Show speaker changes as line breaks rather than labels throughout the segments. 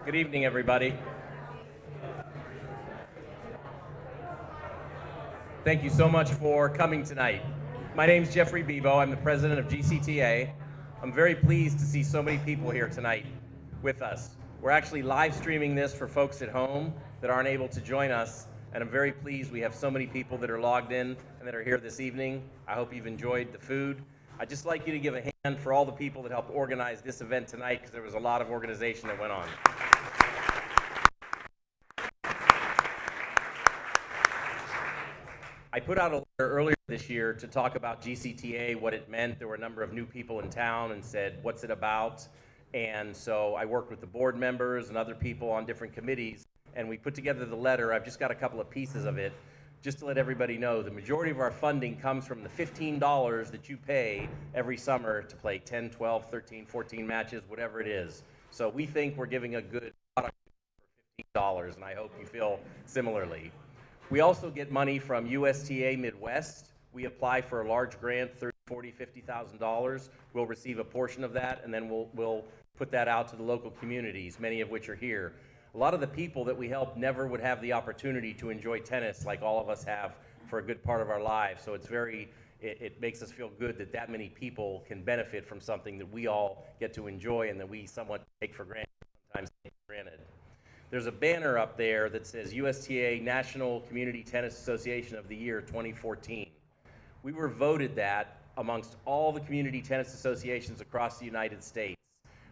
Good evening, everybody. Thank you so much for coming tonight. My name is Geoffrey Bibo. I'm the president of GCTA. I'm very pleased to see so many people here tonight with us. We're actually live streaming this for folks at home that aren't able to join us, and I'm very pleased we have so many people that are logged in and that are here this evening. I hope you've enjoyed the food. I'd just like you to give a hand for all the people that helped organize this event tonight, because there was a lot of organization that went on. I put out a letter earlier this year to talk about GCTA, what it meant. There were a number of new people in town and said, what's it about? And so I worked with the board members and other people on different committees, and we put together the letter. I've just got a couple of pieces of it, just to let everybody know. The majority of our funding comes from the $15 that you pay every summer to play 10, 12, 13, 14 matches, whatever it is. So we think we're giving a good product for $15, and I hope you feel similarly. We also get money from USTA Midwest. We apply for a large grant, $30,000, $40,000, $50,000. We'll receive a portion of that, and then we'll put that out to the local communities, many of which are here. A lot of the people that we help never would have the opportunity to enjoy tennis like all of us have for a good part of our lives. So it makes us feel good that that many people can benefit from something that we all get to enjoy and that we somewhat take for granted, sometimes take for granted. There's a banner up there that says USTA National Community Tennis Association of the Year 2014. We were voted that amongst all the community tennis associations across the United States.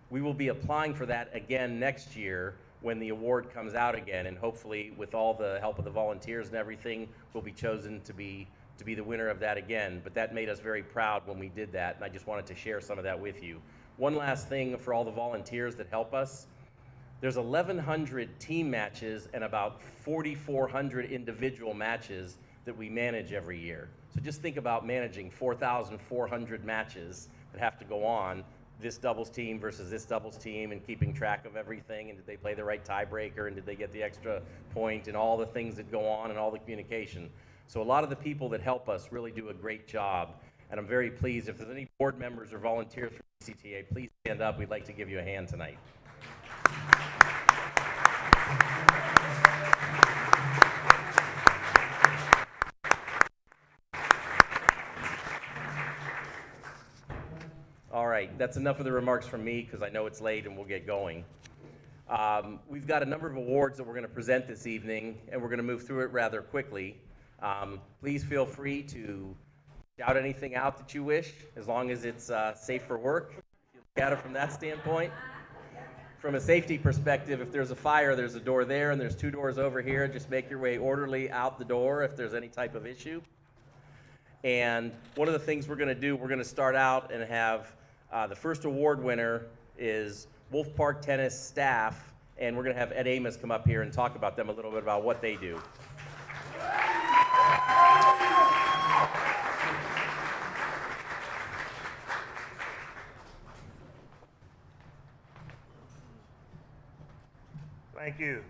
We will be applying for that again next year when the award comes out again, and hopefully with all the help of the volunteers and everything, we'll be chosen to be the winner of that again. But that made us very proud when we did that, and I just wanted to share some of that with you. One last thing for all the volunteers that help us. There's 1,100 team matches and about 4,400 individual matches that we manage every year. So just think about managing 4,400 matches that have to go on, this doubles team versus this doubles team, and keeping track of everything, and did they play the right tiebreaker, and did they get the extra point, and all the things that go on, and all the communication. So a lot of the people that help us really do a great job, and I'm very pleased. If there's any board members or volunteers from GCTA, please stand up. We'd like to give you a hand tonight. All right, that's enough of the remarks from me, because I know it's late and we'll get going. We've got a number of awards that we're going to present this evening, and we're going to move through it rather quickly. Please feel free to shout anything out that you wish, as long as it's safe for work. If you look at it from that standpoint. From a safety perspective, if there's a fire, there's a door there, and there's two doors over here. Just make your way orderly out the door if there's any type of issue. And one of the things we're going to do, we're going to start out and have the first award winner is Wolfe Park Tennis staff, and we're going to have Ed Amos come up here and talk about them a little bit about what they do.
Thank you.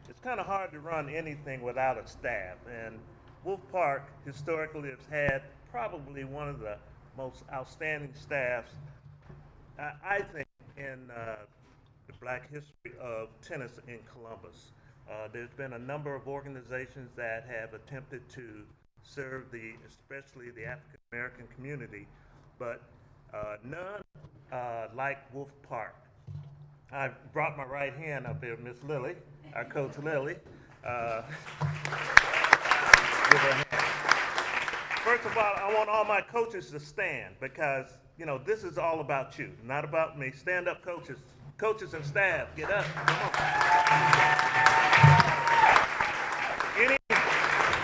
It's kind of hard to run anything without a staff, and Wolfe Park historically has had probably one of the most outstanding staffs, I think, in the black history of tennis in Columbus. There's been a number of organizations that have attempted to serve especially the African American community, but none like Wolfe Park. I brought my right hand up here, Miss Lily, our coach Lily. Give her a hand. First of all, I want all my coaches to stand, because, you know, this is all about you, not about me. Stand up, coaches. Coaches and staff, get up. Come on.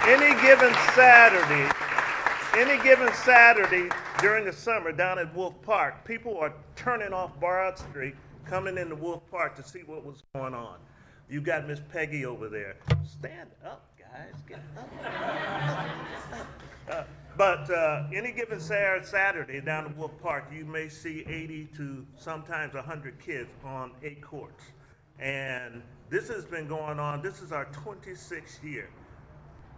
Any given Saturday during the summer down at Wolfe Park, people are turning off Broad Street, coming into Wolfe Park to see what was going on. You got Miss Peggy over there. Stand up, guys, get up. But any given Saturday down at Wolfe Park, you may see 80 to sometimes 100 kids on 8 courts. And this has been going on. This is our 26th year.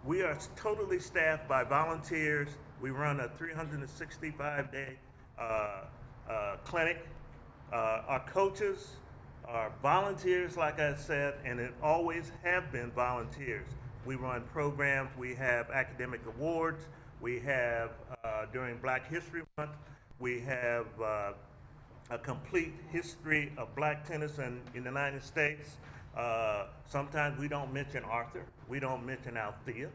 We are totally staffed by volunteers. We run a 365-day clinic. Our coaches are volunteers, like I said, and it always have been volunteers. We run programs, we have academic awards, we have, during Black History Month, we have a complete history of black tennis in the United States. Sometimes we don't mention Arthur, we don't mention Althea,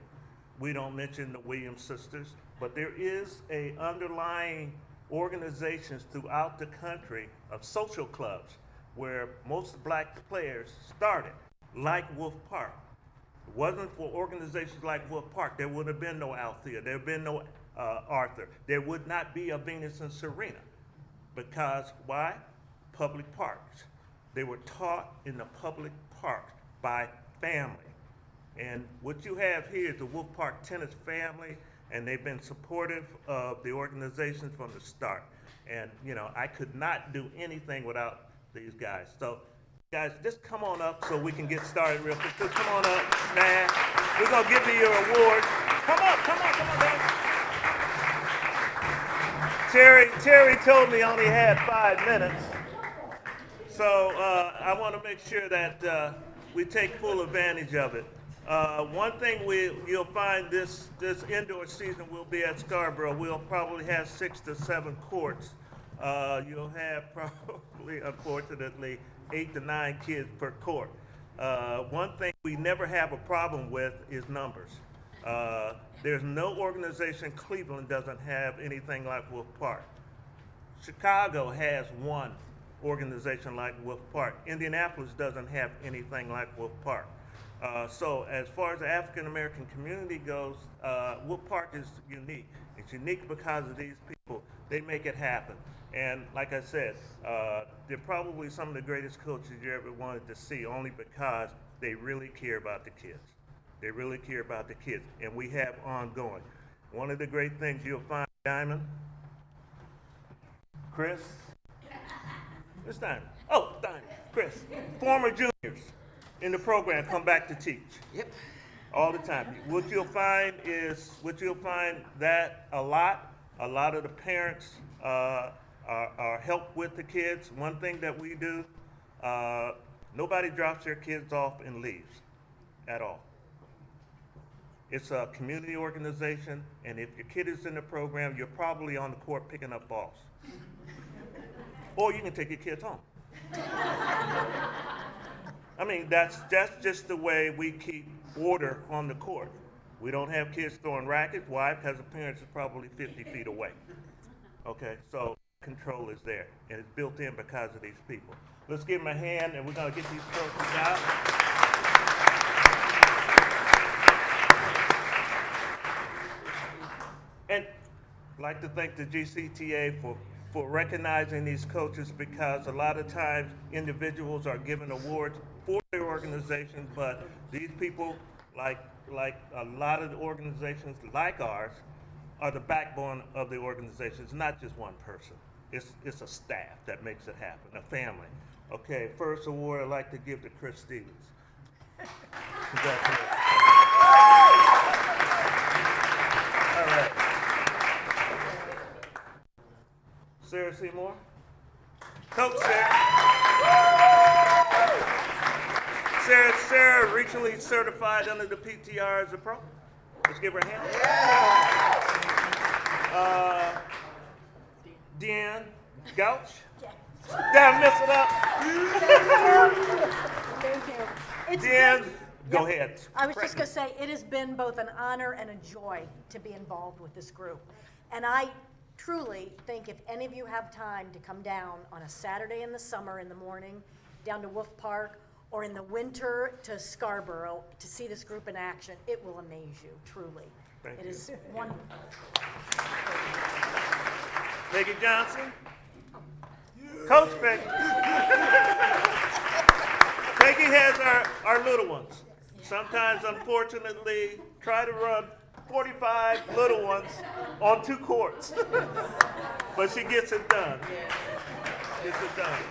we don't mention the Williams sisters, but there is a underlying organizations throughout the country of social clubs where most black players started, like Wolfe Park. If it wasn't for organizations like Wolfe Park, there would have been no Althea, there would have been no Arthur, there would not be a Venus and Serena. Because why? Public parks. They were taught in the public parks by family. And what you have here is the Wolfe Park tennis family, and they've been supportive of the organization from the start. And you know, I could not do anything without these guys. So guys, just come on up so we can get started real quick. Just come on up, staff. We're gonna give you your award. Come on, guys. Terry told me I only had 5 minutes. So I want to make sure that we take full advantage of it. One thing you'll find this indoor season will be at Scarborough. We'll probably have 6 to 7 courts. You'll have probably, unfortunately, 8 to 9 kids per court. One thing we never have a problem with is numbers. There's no organization, Cleveland doesn't have anything like Wolfe Park. Chicago has one organization like Wolfe Park. Indianapolis doesn't have anything like Wolfe Park. So as far as the African American community goes, Wolfe Park is unique. It's unique because of these people. They make it happen. And like I said, they're probably some of the greatest coaches you ever wanted to see, only because they really care about the kids. They really care about the kids, and we have ongoing. One of the great things you'll find, Diamond, Chris, where's Diamond? Oh, Diamond, Chris, former juniors in the program come back to teach.
Yep.
All the time. What you'll find that a lot of the parents are help with the kids. One thing that we do, nobody drops their kids off and leaves at all. It's a community organization, and if your kid is in the program, you're probably on the court picking up balls. Or you can take your kids home. I mean, that's just the way we keep order on the court. We don't have kids throwing rackets. Why? Because the parents are probably 50 feet away. Okay, so control is there, and it's built in because of these people. Let's give them a hand, and we're going to get these trophies out. And I'd like to thank the GCTA for recognizing these coaches, because a lot of times individuals are given awards for their organization, but these people, like a lot of the organizations like ours, are the backbone of the organization. It's not just one person. It's a staff that makes it happen, a family. Okay, first award I'd like to give to Chris Stevens. Congratulations. All right. Sarah Seymour. Coach Sarah. Sarah recently certified under the PTR as a pro. Let's give her a hand. Deanne Gouch. Did I mess it up?
Thank you.
Deanne, go ahead.
I was just going to say, it has been both an honor and a joy to be involved with this group. And I truly think if any of you have time to come down on a Saturday in the summer in the morning, down to Wolfe Park, or in the winter to Scarborough to see this group in action, it will amaze you, truly.
Thank
It
you.
is wonderful.
Peggy Johnson. Coach Peggy. Peggy has our little ones. Sometimes, unfortunately, try to run 45 little ones on 2 courts. But she gets it done. Gets it done.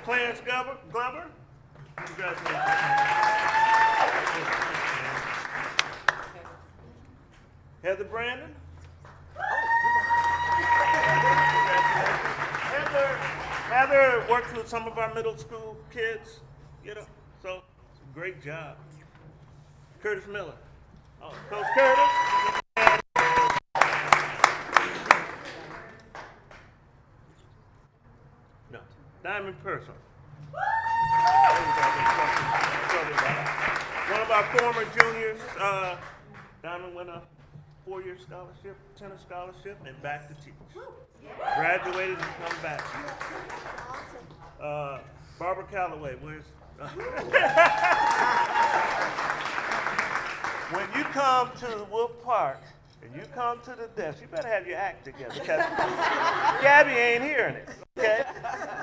Clarence Glover. Congratulations. Heather Brandon. Heather Heather works with some of our middle school kids, you know, so great job. Curtis Miller. Oh, Coach Curtis. No, Diamond Person. One of our former juniors, Diamond won a 4-year scholarship, tennis scholarship, and back to teach. Graduated and come back. Barbara Calloway, where's? When you come to Wolfe Park and you come to the desk, you better have your act together because Gabby ain't hearing it. Okay?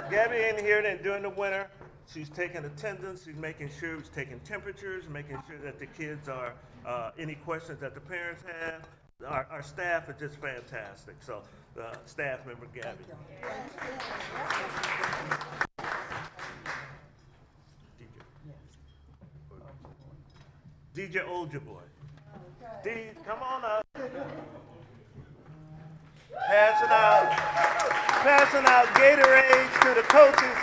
Gabby ain't hearing it during the winter. She's taking attendance, she's making sure she's taking temperatures, making sure that the kids are, any questions that the parents have. Our staff are just fantastic. So, staff member Gabby. DJ Oldjaboy. D, come on up. Passing out Gatorades to the coaches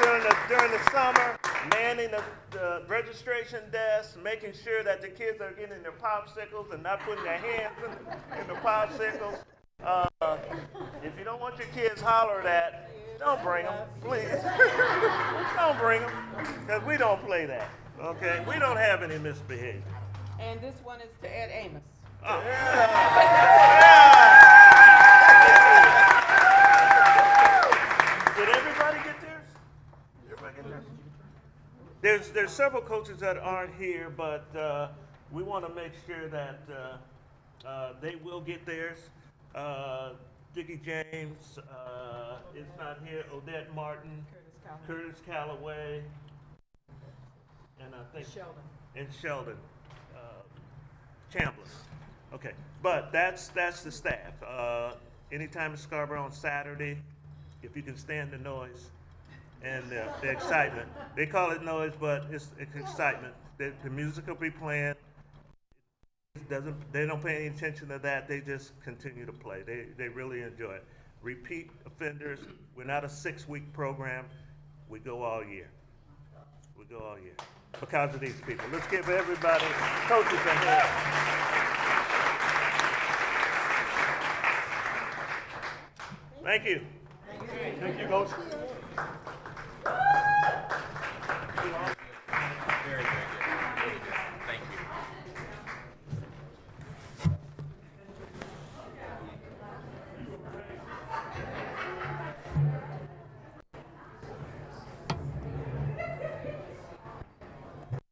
during the summer, manning the registration desk, making sure that the kids are getting their popsicles and not putting their hands in the popsicles. If you don't want your kids hollered at, don't bring them, please. Don't bring them, because we don't play that, okay? We don't have any misbehavior.
And this one is to Ed Amos.
Oh. Did everybody get theirs? Everybody get theirs? There's several coaches that aren't here, but we want to make sure that they will get theirs. Dickie James is not here. Odette Martin, Curtis Calloway, and I think Sheldon Chambliss. Okay, but that's the staff. Anytime in Scarborough on Saturday, if you can stand the noise and the excitement. They call it noise, but it's excitement. The music will be playing. They don't pay any attention to that. They just continue to play. They really enjoy it. Repeat offenders. We're not a 6-week program. We go all year. We go all year because of these people. Let's give everybody coaches a hand. Thank you.
Thank you, Coach.
Very, very good. Really good. Thank you.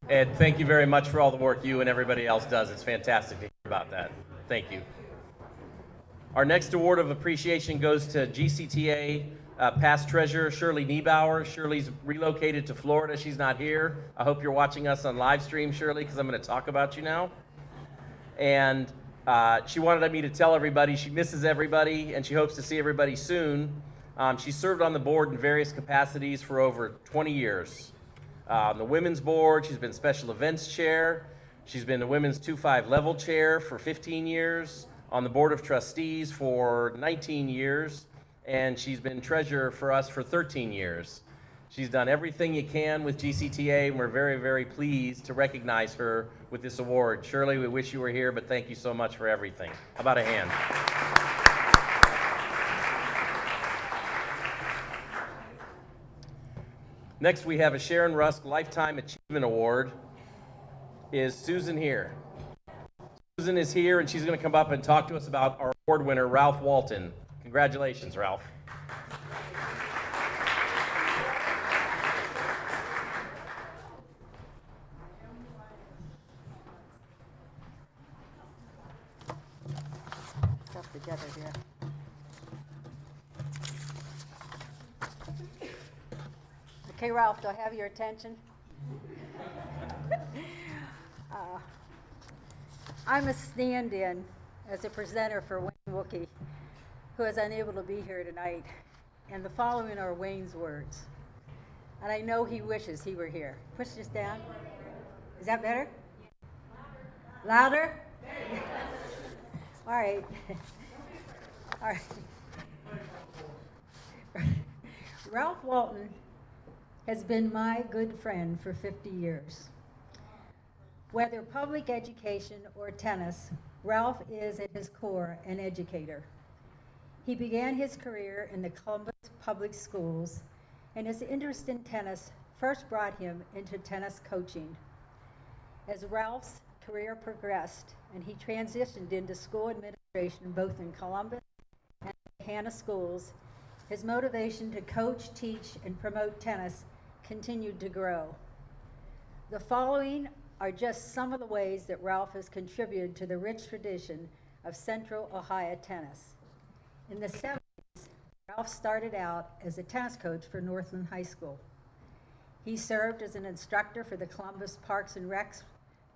Ed, thank you very much for all the work you and everybody else does. It's fantastic to hear about that. Thank you. Our next award of appreciation goes to GCTA past treasurer Shirley Neibauer. Shirley's relocated to Florida. She's not here. I hope you're watching us on live stream, Shirley, because I'm going to talk about you now. And she wanted me to tell everybody she misses everybody and she hopes to see everybody soon. She served on the board in various capacities for over 20 years. On the women's board, she's been special events chair. She's been the women's 2-5 level chair for 15 years, on the board of trustees for 19 years, and she's been treasurer for us for 13 years. She's done everything you can with GCTA, and we're very, very pleased to recognize her with this award. Shirley, we wish you were here, but thank you so much for everything. How about a hand? Next, we have a Sharon Rusk Lifetime Achievement Award. Is Susan here? Susan is here, and she's going to come up and talk to us about our award winner, Ralph Walton. Congratulations, Ralph.
Stuff together here.
Okay, Ralph, do I have your attention?
I'm a stand-in as a presenter for Wayne Wookie, who is unable to be here tonight. And the following are Wayne's words. And I know he wishes he were here. Push this down. Is that better? Louder? All right. All right. Ralph Walton has been my good friend for 50 years. Whether public education or tennis, Ralph is at his core an educator. He began his career in the Columbus Public Schools, and his interest in tennis first brought him into tennis coaching. As Ralph's career progressed and he transitioned into school administration both in Columbus and Gahanna schools, his motivation to coach, teach, and promote tennis continued to grow. The following are just some of the ways that Ralph has contributed to the rich tradition of Central Ohio tennis. In the 70s, Ralph started out as a tennis coach for Northam High School. He served as an instructor for the Columbus Parks and Recs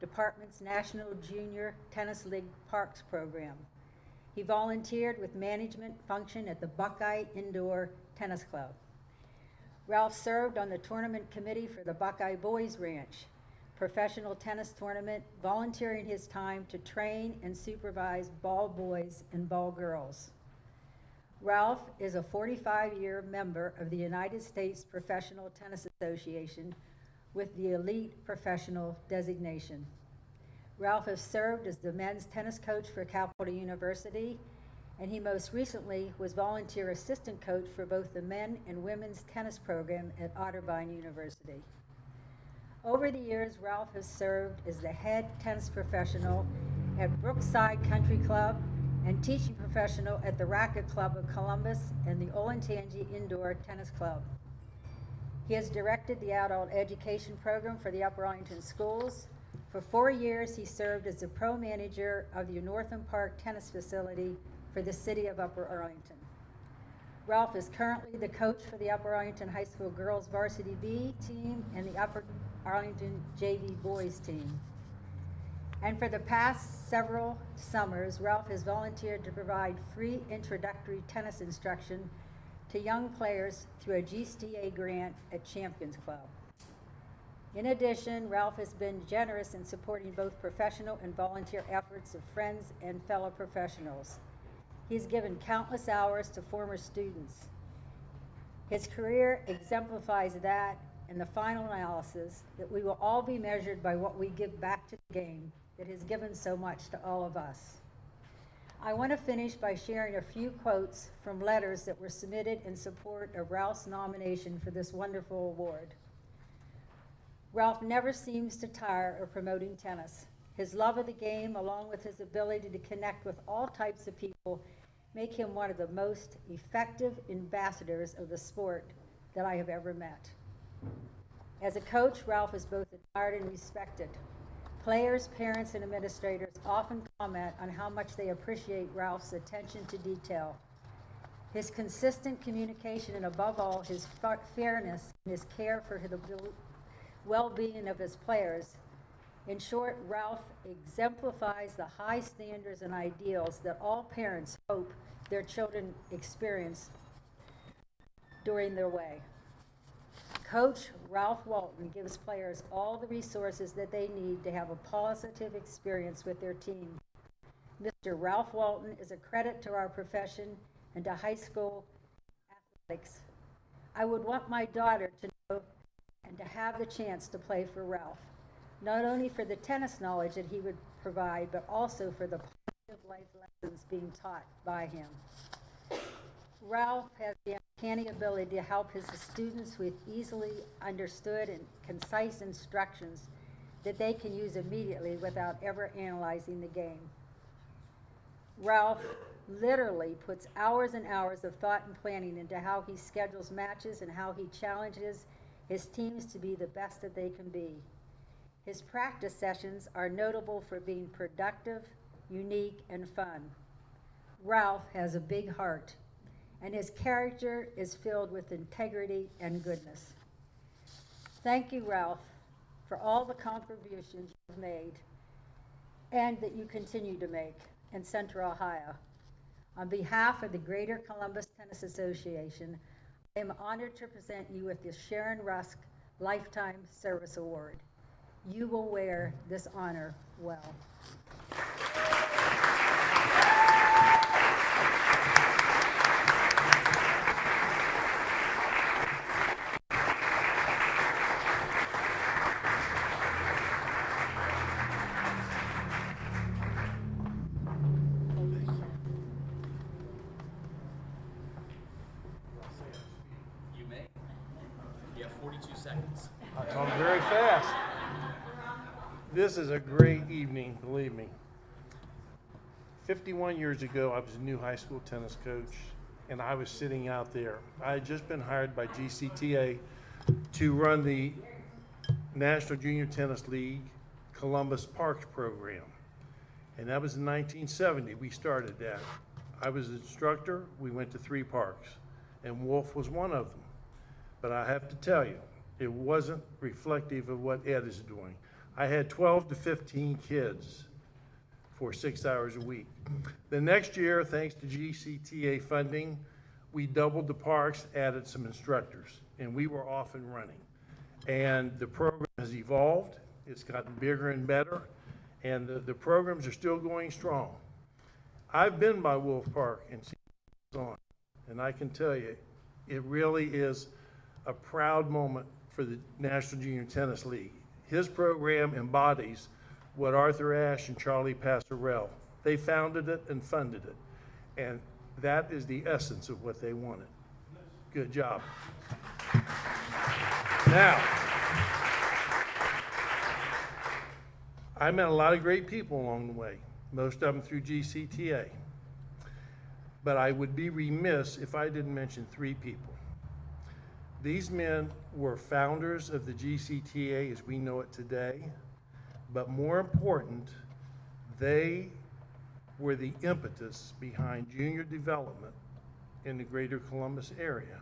Department's National Junior Tennis League Parks program. He volunteered with management function at the Buckeye Indoor Tennis Club. Ralph served on the tournament committee for the Buckeye Boys Ranch professional tennis tournament, volunteering his time to train and supervise ball boys and ball girls. Ralph is a 45-year member of the United States Professional Tennis Association with the Elite Professional designation. Ralph has served as the men's tennis coach for Capital University, and he most recently was volunteer assistant coach for both the men and women's tennis program at Otterbein University. Over the years, Ralph has served as the head tennis professional at Brookside Country Club and teaching professional at the Racket Club of Columbus and the Olentangy Indoor Tennis Club. He has directed the adult education program for the Upper Arlington schools. For 4 years, he served as the pro manager of the Northam Park tennis facility for the city of Upper Arlington. Ralph is currently the coach for the Upper Arlington High School girls varsity B team and the Upper Arlington JV boys team. And for the past several summers, Ralph has volunteered to provide free introductory tennis instruction to young players through a GCTA grant at Champions Club. In addition, Ralph has been generous in supporting both professional and volunteer efforts of friends and fellow professionals. He's given countless hours to former students. His career exemplifies that, in the final analysis, that we will all be measured by what we give back to the game that has given so much to all of us. I want to finish by sharing a few quotes from letters that were submitted in support of Ralph's nomination for this wonderful award. Ralph never seems to tire of promoting tennis. His love of the game, along with his ability to connect with all types of people, make him one of the most effective ambassadors of the sport that I have ever met. As a coach, Ralph is both admired and respected. Players, parents, and administrators often comment on how much they appreciate Ralph's attention to detail. His consistent communication and, above all, his fairness and his care for the well-being of his players. In short, Ralph exemplifies the high standards and ideals that all parents hope their children experience during their way. Coach Ralph Walton gives players all the resources that they need to have a positive experience with their team. Mr. Ralph Walton is a credit to our profession and to high school athletics. I would want my daughter to know and to have the chance to play for Ralph, not only for the tennis knowledge that he would provide, but also for the positive life lessons being taught by him. Ralph has the uncanny ability to help his students with easily understood and concise instructions that they can use immediately without ever analyzing the game. Ralph literally puts hours and hours of thought and planning into how he schedules matches and how he challenges his teams to be the best that they can be. His practice sessions are notable for being productive, unique, and fun. Ralph has a big heart, and his character is filled with integrity and goodness. Thank you, Ralph, for all the contributions you've made and that you continue to make in Central Ohio. On behalf of the Greater Columbus Tennis Association, I am honored to present you with the Sharon Rusk Lifetime Service Award. You will wear this honor well.
42 seconds.
I talk very fast. This is a great evening, believe me. 51 years ago, I was a new high school tennis coach, and I was sitting out there. I had just been hired by GCTA to run the National Junior Tennis League Columbus Parks program. And that was in 1970, we started that. I was an instructor, we went to 3 parks, and Wolfe was one of them. But I have to tell you, it wasn't reflective of what Ed is doing. I had 12 to 15 kids for 6 hours a week. The next year, thanks to GCTA funding, we doubled the parks, added some instructors, and we were off and running. And the program has evolved, it's gotten bigger and better, and the programs are still going strong. I've been by Wolfe Park and seen what's on, and I can tell you, it really is a proud moment for the National Junior Tennis League. His program embodies what Arthur Ashe and Charlie Passarell, they founded it and funded it. And that is the essence of what they wanted. Good job. Now, I met a lot of great people along the way, most of them through GCTA. But I would be remiss if I didn't mention 3 people. These men were founders of the GCTA as we know it today, but more important, they were the impetus behind junior development in the greater Columbus area.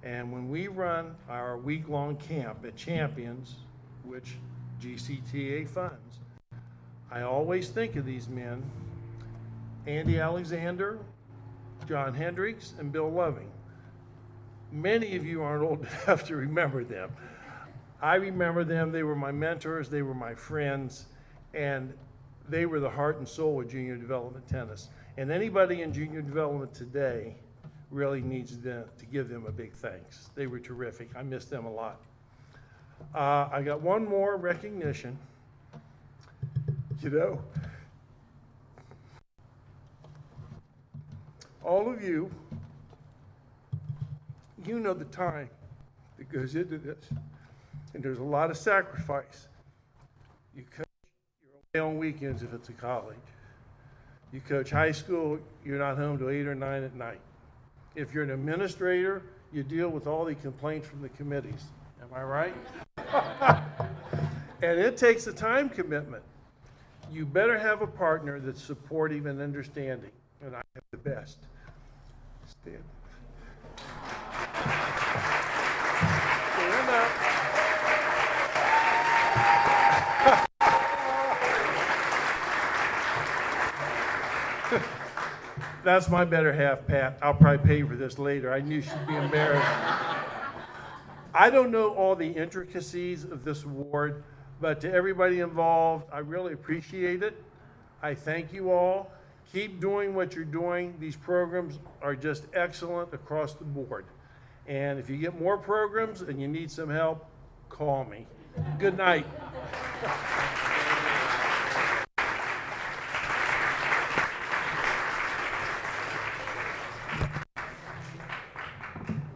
And when we run our week-long camp at Champions, which GCTA funds, I always think of these men, Andy Alexander, John Hendricks, and Bill Loving. Many of you aren't old enough to remember them. I remember them, they were my mentors, they were my friends, and they were the heart and soul of junior development tennis. And anybody in junior development today really needs to give them a big thanks. They were terrific, I miss them a lot. I got one more recognition. You know, all of you, you know the time that goes into this, and there's a lot of sacrifice. You coach, you're away on weekends if it's a college. You coach high school, you're not home till 8 or 9 at night. If you're an administrator, you deal with all the complaints from the committees. Am I right? And it takes a time commitment. You better have a partner that's supportive and understanding, and I have the best. Stand. Stand up. That's my better half, Pat. I'll probably pay you for this later. I knew she'd be embarrassed. I don't know all the intricacies of this award, but to everybody involved, I really appreciate it. I thank you all. Keep doing what you're doing. These programs are just excellent across the board. And if you get more programs and you need some help, call me. Good night.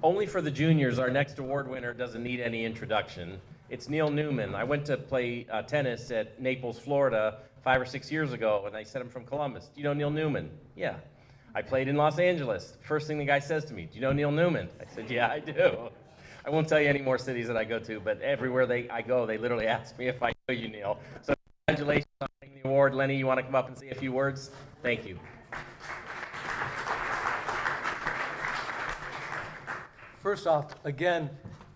Only for the juniors, our next award winner doesn't need any introduction. It's Neal Newman. I went to play tennis at Naples, Florida 5 or 6 years ago, and I said I'm from Columbus. Do you know Neal Newman? Yeah. I played in Los Angeles. First thing the guy says to me, do you know Neal Newman? I said, yeah, I do. I won't tell you any more cities that I go to, but everywhere I go, they literally ask me if I know you, Neal. So congratulations on winning the award. Lenny, you want to come up and say a few words? Thank you.
First off, again,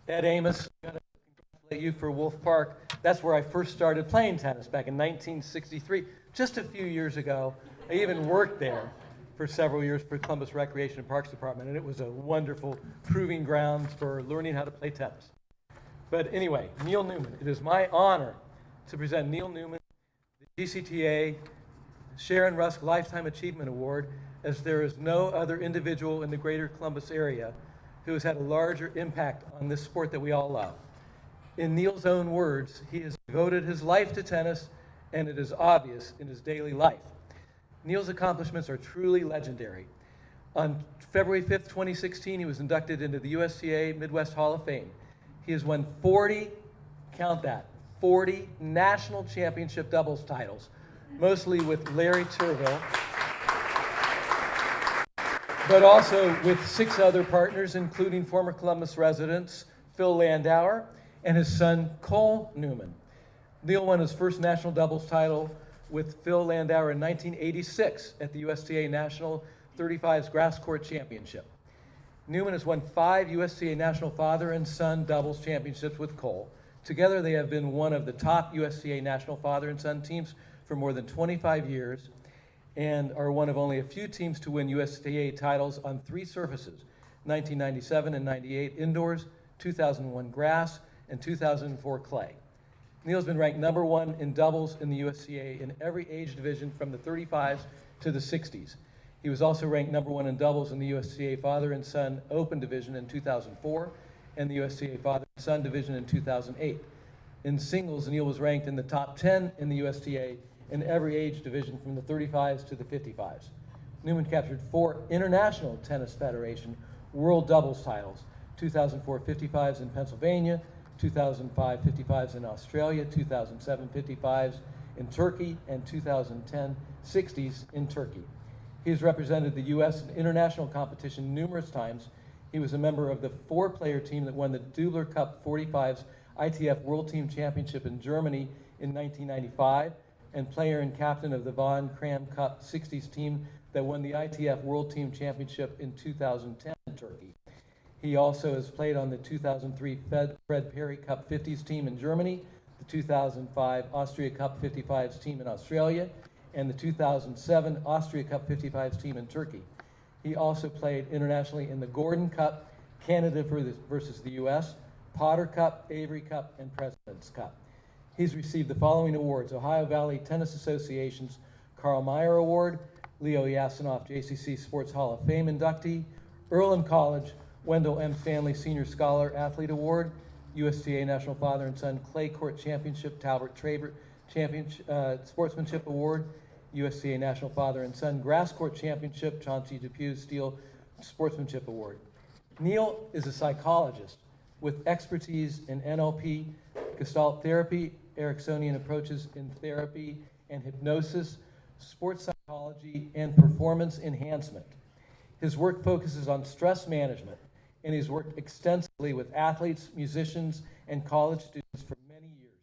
Ed Amos, I'm going to congratulate you for Wolfe Park. That's where I first started playing tennis back in 1963, just a few years ago. I even worked there for several years for Columbus Recreation and Parks Department, and it was a wonderful proving ground for learning how to play tennis. But anyway, Neal Newman. It is my honor to present Neal Newman, the GCTA Sharon Rusk Lifetime Achievement Award, as there is no other individual in the greater Columbus area who has had a larger impact on this sport that we all love. In Neal's own words, he has devoted his life to tennis, and it is obvious in his daily life. Neal's accomplishments are truly legendary. On February 5th, 2016, he was inducted into the USTA Midwest Hall of Fame. He has won 40, count that, 40 national championship doubles titles, mostly with Larry Turville, but also with 6 other partners, including former Columbus residents Phil Landauer and his son Cole Newman. Neal won his first national doubles title with Phil Landauer in 1986 at the USTA National 35s Grass Court Championship. Newman has won 5 USTA National Father and Son doubles championships with Cole. Together, they have been one of the top USTA National Father and Son teams for more than 25 years and are one of only a few teams to win USTA titles on 3 surfaces, 1997 and 98 indoors, 2001 grass, and 2004 clay. Neal's been ranked #1 in doubles in the USTA in every age division from the 35s to the 60s. He was also ranked #1 in doubles in the USTA Father and Son Open Division in 2004 and the USTA Father and Son Division in 2008. In singles, Neal was ranked in the top 10 in the USTA in every age division from the 35s to the 55s. Newman captured 4 International Tennis Federation World Doubles titles, 2004 55s in Pennsylvania, 2005 55s in Australia, 2007 55s in Turkey, and 2010 60s in Turkey. He has represented the U.S. in international competition numerous times. He was a member of the 4-player team that won the Dubler Cup 45s ITF World Team Championship in Germany in 1995, and player and captain of the Von Kram Cup 60s team that won the ITF World Team Championship in 2010 in Turkey. He also has played on the 2003 Fred Perry Cup 50s team in Germany, the 2005 Austria Cup 55s team in Australia, and the 2007 Austria Cup 55s team in Turkey. He also played internationally in the Gordon Cup, Canada versus the U.S., Potter Cup, Avery Cup, and President's Cup. He's received the following awards: Ohio Valley Tennis Association's Carl Meyer Award, Leo Yasinoff JCC Sports Hall of Fame inductee, Earlham College Wendell M. Stanley Senior Scholar Athlete Award, USTA National Father and Son Clay Court Championship Talbot Traber Sportsmanship Award, USTA National Father and Son Grass Court Championship Chauncey Depew Steel Sportsmanship Award. Neal is a psychologist with expertise in NLP, Gestalt therapy, Ericksonian approaches in therapy and hypnosis, sports psychology, and performance enhancement. His work focuses on stress management, and he's worked extensively with athletes, musicians, and college students for many years.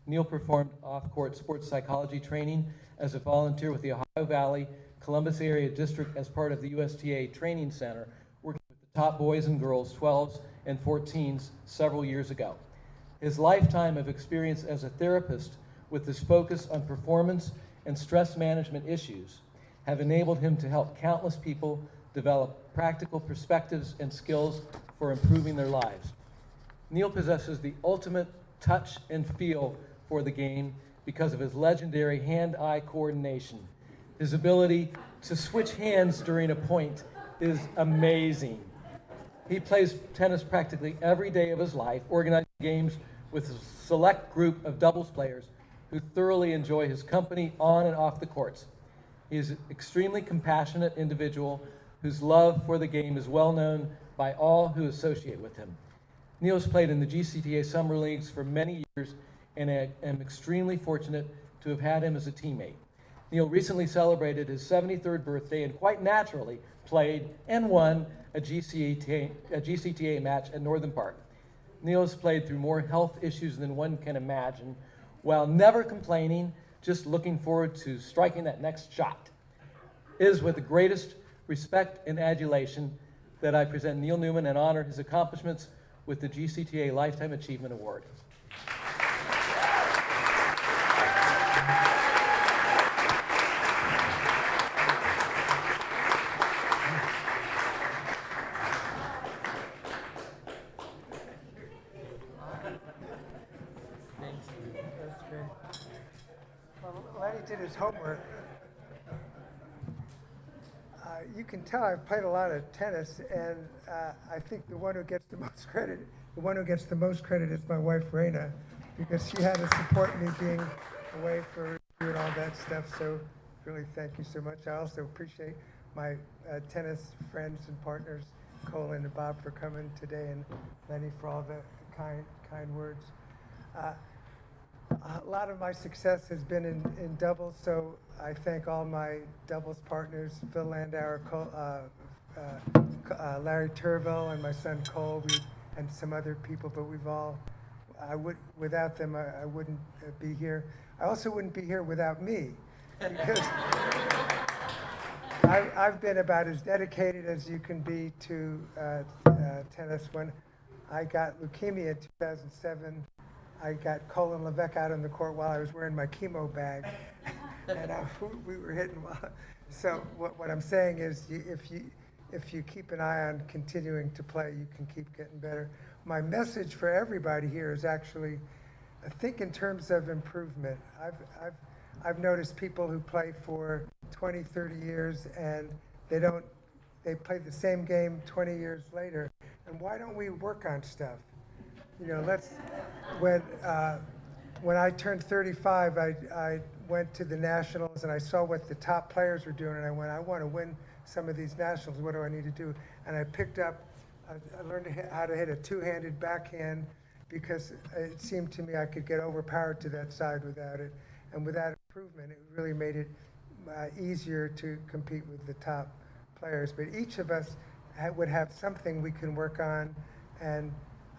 Neal performed off-court sports psychology training as a volunteer with the Ohio Valley Columbus Area District as part of the USTA Training Center, working with the top boys and girls, 12s and 14s, several years ago. His lifetime of experience as a therapist with his focus on performance and stress management issues have enabled him to help countless people develop practical perspectives and skills for improving their lives. Neal possesses the ultimate touch and feel for the game because of his legendary hand-eye coordination. His ability to switch hands during a point is amazing. He plays tennis practically every day of his life, organizing games with a select group of doubles players who thoroughly enjoy his company on and off the courts. He is an extremely compassionate individual whose love for the game is well known by all who associate with him. Neal has played in the GCTA Summer Leagues for many years, and I am extremely fortunate to have had him as a teammate. Neal recently celebrated his 73rd birthday and quite naturally played and won a GCTA match at Northam Park. Neal has played through more health issues than one can imagine, while never complaining, just looking forward to striking that next shot. It is with the greatest respect and adulation that I present Neal Newman and honor his accomplishments with the GCTA Lifetime Achievement Award.
That's great. Well, Lenny did his homework. You can tell I've played a lot of tennis, and I think the one who gets the most credit is my wife, Raina, because she had to support me being away for doing all that stuff. So really, thank you so much. I also appreciate my tennis friends and partners, Colin and Bob, for coming today, and Lenny for all the kind words. A lot of my success has been in doubles, so I thank all my doubles partners, Phil Landauer, Larry Turville, and my son Cole, and some other people, but without them, I wouldn't be here. I also wouldn't be here without me, because I've been about as dedicated as you can be to tennis. When I got leukemia in 2007, I got Colin Levesque out on the court while I was wearing my chemo bag, and we were hitting. So what I'm saying is, if you keep an eye on continuing to play, you can keep getting better. My message for everybody here is actually, think in terms of improvement. I've noticed people who play for 20, 30 years and they play the same game 20 years later. And why don't we work on stuff? You know, when I turned 35, I went to the Nationals and I saw what the top players were doing, and I went, I want to win some of these Nationals. What do I need to do? And I picked up, I learned how to hit a two-handed backhand, because it seemed to me I could get overpowered to that side without it. And with that improvement, it really made it easier to compete with the top players. But each of us would have something we can work on, and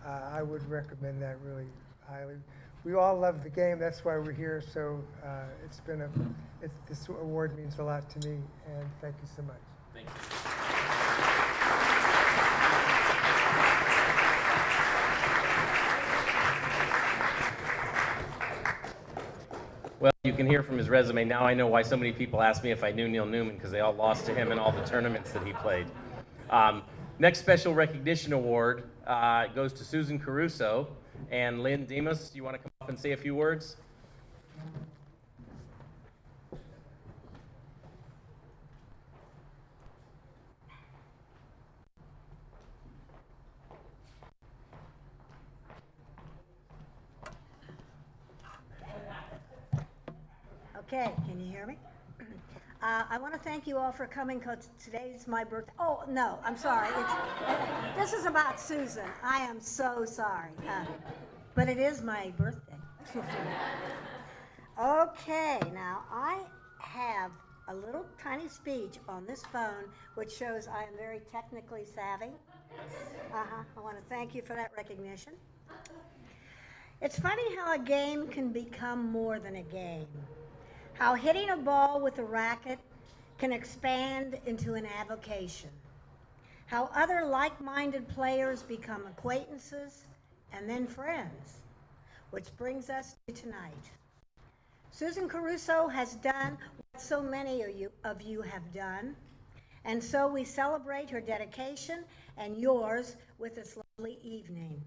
I would recommend that really highly. We all love the game, that's why we're here, so this award means a lot to me, and thank you so much.
Thank you. Well, you can hear from his resume. Now I know why so many people asked me if I knew Neal Newman, because they all lost to him in all the tournaments that he played. Next special recognition award goes to Susan Caruso. And Lynn Demas, you want to come up and say a few words?
Okay, can you hear me? I want to thank you all for coming, because today's my birthday. Oh, no, I'm sorry. This is about Susan. I am so sorry. But it is my birthday. Okay, now I have a little tiny speech on this phone which shows I am very technically savvy. I want to thank you for that recognition. It's funny how a game can become more than a game. How hitting a ball with a racket can expand into an avocation. How other like-minded players become acquaintances and then friends. Which brings us to tonight. Susan Caruso has done what so many of you have done, and so we celebrate her dedication and yours with this lovely evening.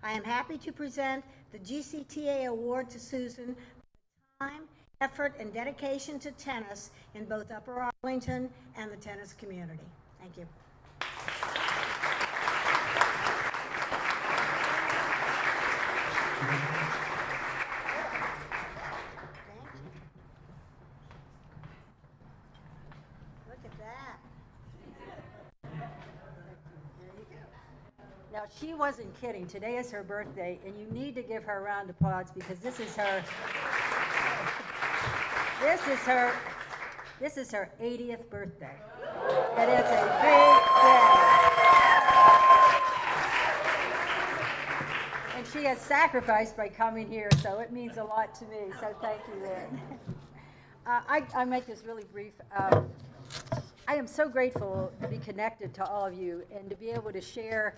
I am happy to present the GCTA Award to Susan for time, effort, and dedication to tennis in both Upper Arlington and the tennis community. Thank you. Look at that. There you go.
Now, she wasn't kidding. Today is her birthday, and you need to give her a round of applause, because this is her 80th birthday. It is a big day. And she has sacrificed by coming here, so it means a lot to me, so thank you, Lynn. I make this really brief. I am so grateful to be connected to all of you and to be able to share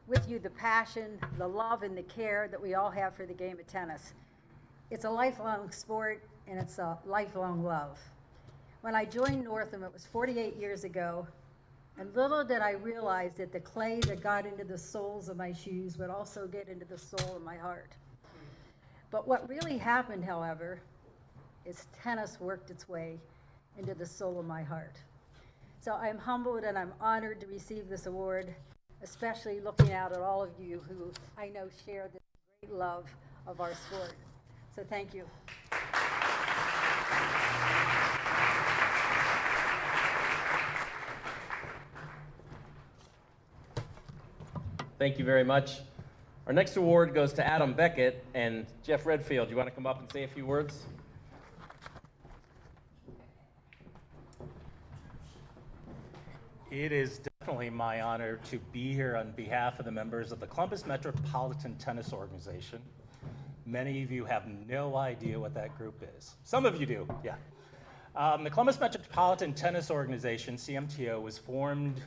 with you the passion, the love, and the care that we all have for the game of tennis. It's a lifelong sport, and it's a lifelong love. When I joined Northam, it was 48 years ago, and little did I realize that the clay that got into the soles of my shoes would also get into the soul of my heart. But what really happened, however, is tennis worked its way into the soul of my heart. So I'm humbled and I'm honored to receive this award, especially looking out at all of you who I know share this great love of our sport. So thank you.
Thank you very much. Our next award goes to Adam Beckett, and Jeff Redfield, you want to come up and say a few words?
It is definitely my honor to be here on behalf of the members of the Columbus Metropolitan Tennis Organization. Many of you have no idea what that group is. Some of you do, yeah. The Columbus Metropolitan Tennis Organization, CMTO, was formed,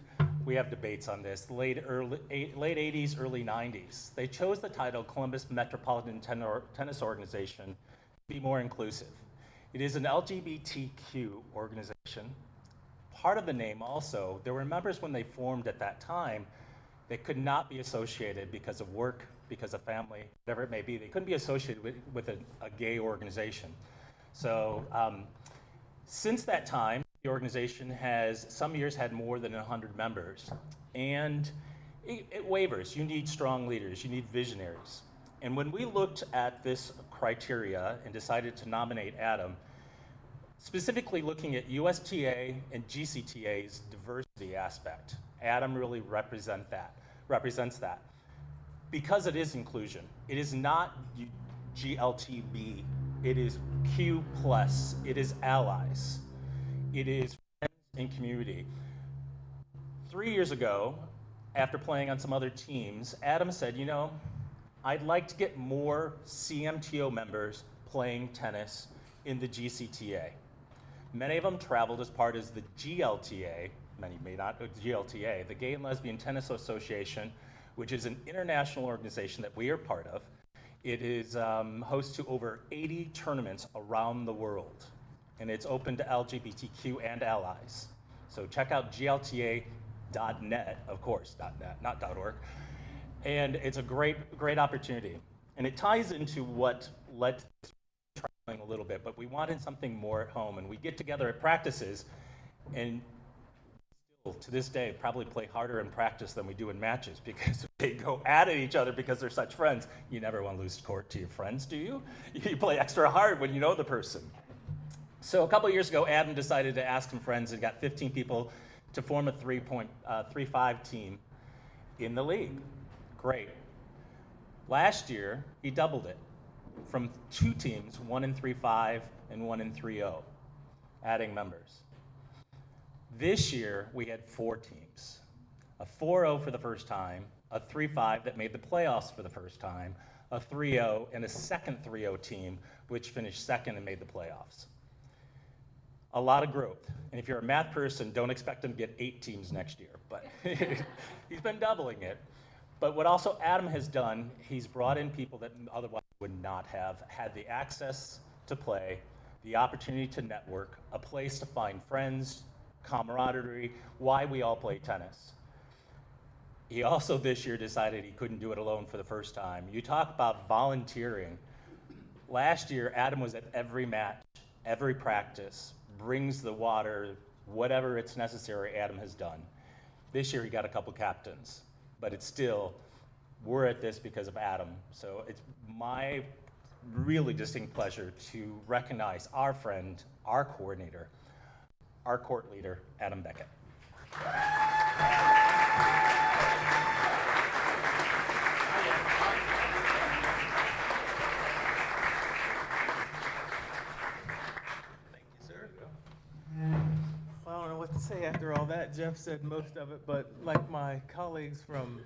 we have debates on this, late 80s, early 90s. They chose the title Columbus Metropolitan Tennis Organization to be more inclusive. It is an LGBTQ organization. Part of the name also, there were members when they formed at that time that could not be associated because of work, because of family, whatever it may be. They couldn't be associated with a gay organization. So since that time, the organization has, some years had more than 100 members. And it wavers. You need strong leaders. You need visionaries. And when we looked at this criteria and decided to nominate Adam, specifically looking at USTA and GCTA's diversity aspect, Adam really represents that. Because it is inclusion. It is not GLTB. It is Q+. It is allies. It is friends and community. 3 years ago, after playing on some other teams, Adam said, you know, I'd like to get more CMTO members playing tennis in the GCTA. Many of them traveled as part of the GLTA, many may not know GLTA, the Gay and Lesbian Tennis Association, which is an international organization that we are part of. It is host to over 80 tournaments around the world, and it's open to LGBTQ and allies. So check out glta.net, of course, .net, not .org. And it's a great opportunity. And it ties into what led to this traveling a little bit, but we wanted something more at home, and we get together at practices, and still to this day probably play harder in practice than we do in matches because they go at each other because they're such friends. You never want to lose court to your friends, do you? You play extra hard when you know the person. So a couple of years ago, Adam decided to ask some friends and got 15 people to form a 3-5 team in the league. Great. Last year, he doubled it from 2 teams, 1 in 3-5 and 1 in 3-0, adding members. This year, we had 4 teams, a 4-0 for the first time, a 3-5 that made the playoffs for the first time, a 3-0, and a second 3-0 team, which finished second and made the playoffs. A lot of growth. And if you're a math person, don't expect him to get 8 teams next year, but he's been doubling it. But what also Adam has done, he's brought in people that otherwise would not have had the access to play, the opportunity to network, a place to find friends, camaraderie, why we all play tennis. He also this year decided he couldn't do it alone for the first time. You talk about volunteering. Last year, Adam was at every match, every practice, brings the water, whatever it's necessary, Adam has done. This year, he got a couple captains. But it's still, we're at this because of Adam. So it's my really distinct pleasure to recognize our friend, our coordinator, our court leader, Adam Beckett.
Thank you, sir. Well, I don't know what to say after all that. Jeff said most of it, but like my colleagues from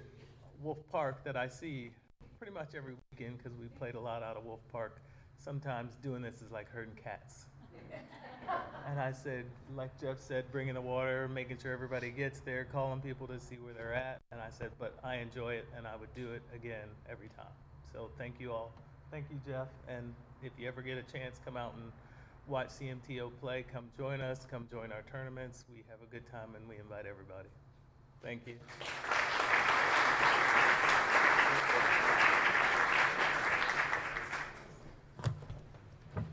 Wolfe Park that I see pretty much every weekend, because we played a lot out of Wolfe Park, sometimes doing this is like herding cats. And I said, like Jeff said, bringing the water, making sure everybody gets there, calling people to see where they're at. And I said, but I enjoy it, and I would do it again every time. So thank you all. Thank you, Jeff. And if you ever get a chance, come out and watch CMTO play. Come join us. Come join our tournaments. We have a good time, and we invite everybody. Thank you.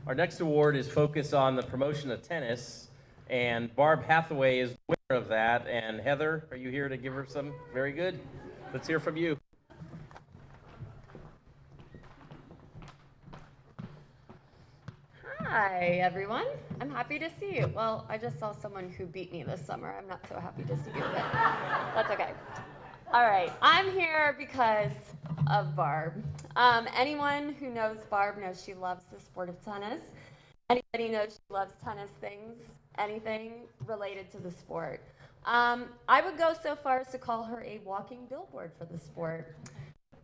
Our next award is focused on the promotion of tennis, and Barb Hathaway is the winner of that. And Heather, are you here to give her some? Very good. Let's hear from you.
Hi, everyone. I'm happy to see you. Well, I just saw someone who beat me this summer. I'm not so happy to see you, but that's okay. All right, I'm here because of Barb. Anyone who knows Barb knows she loves the sport of tennis. Anybody knows she loves tennis things, anything related to the sport. I would go so far as to call her a walking billboard for the sport.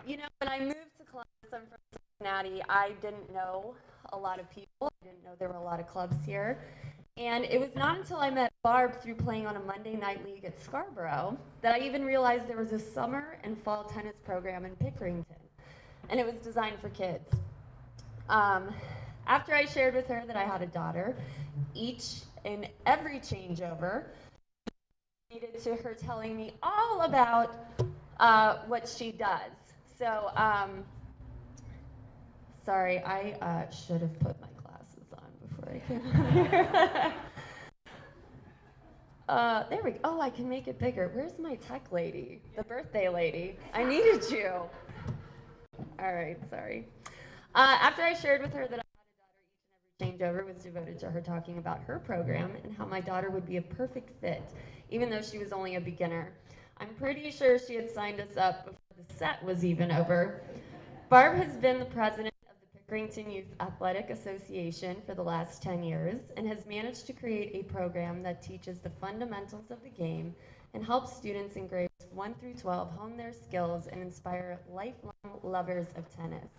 You know, when I moved to Columbus, I'm from Cincinnati, I didn't know a lot of people. I didn't know there were a lot of clubs here. And it was not until I met Barb through playing on a Monday night league at Scarborough that I even realized there was a summer and fall tennis program in Pickerington. And it was designed for kids. After I shared with her that I had a daughter, each and every changeover leaded to her telling me all about what she does. So, sorry, I should have put my glasses on before I came here. There we go. Oh, I can make it bigger. Where's my tech lady? The birthday lady. I needed you. All right, sorry. After I shared with her that I had a daughter, each and every changeover was devoted to her talking about her program and how my daughter would be a perfect fit, even though she was only a beginner. I'm pretty sure she had signed us up before the set was even over. Barb has been the president of the Pickerington Youth Athletic Association for the last 10 years and has managed to create a program that teaches the fundamentals of the game and helps students in grades 1 through 12 hone their skills and inspire lifelong lovers of tennis.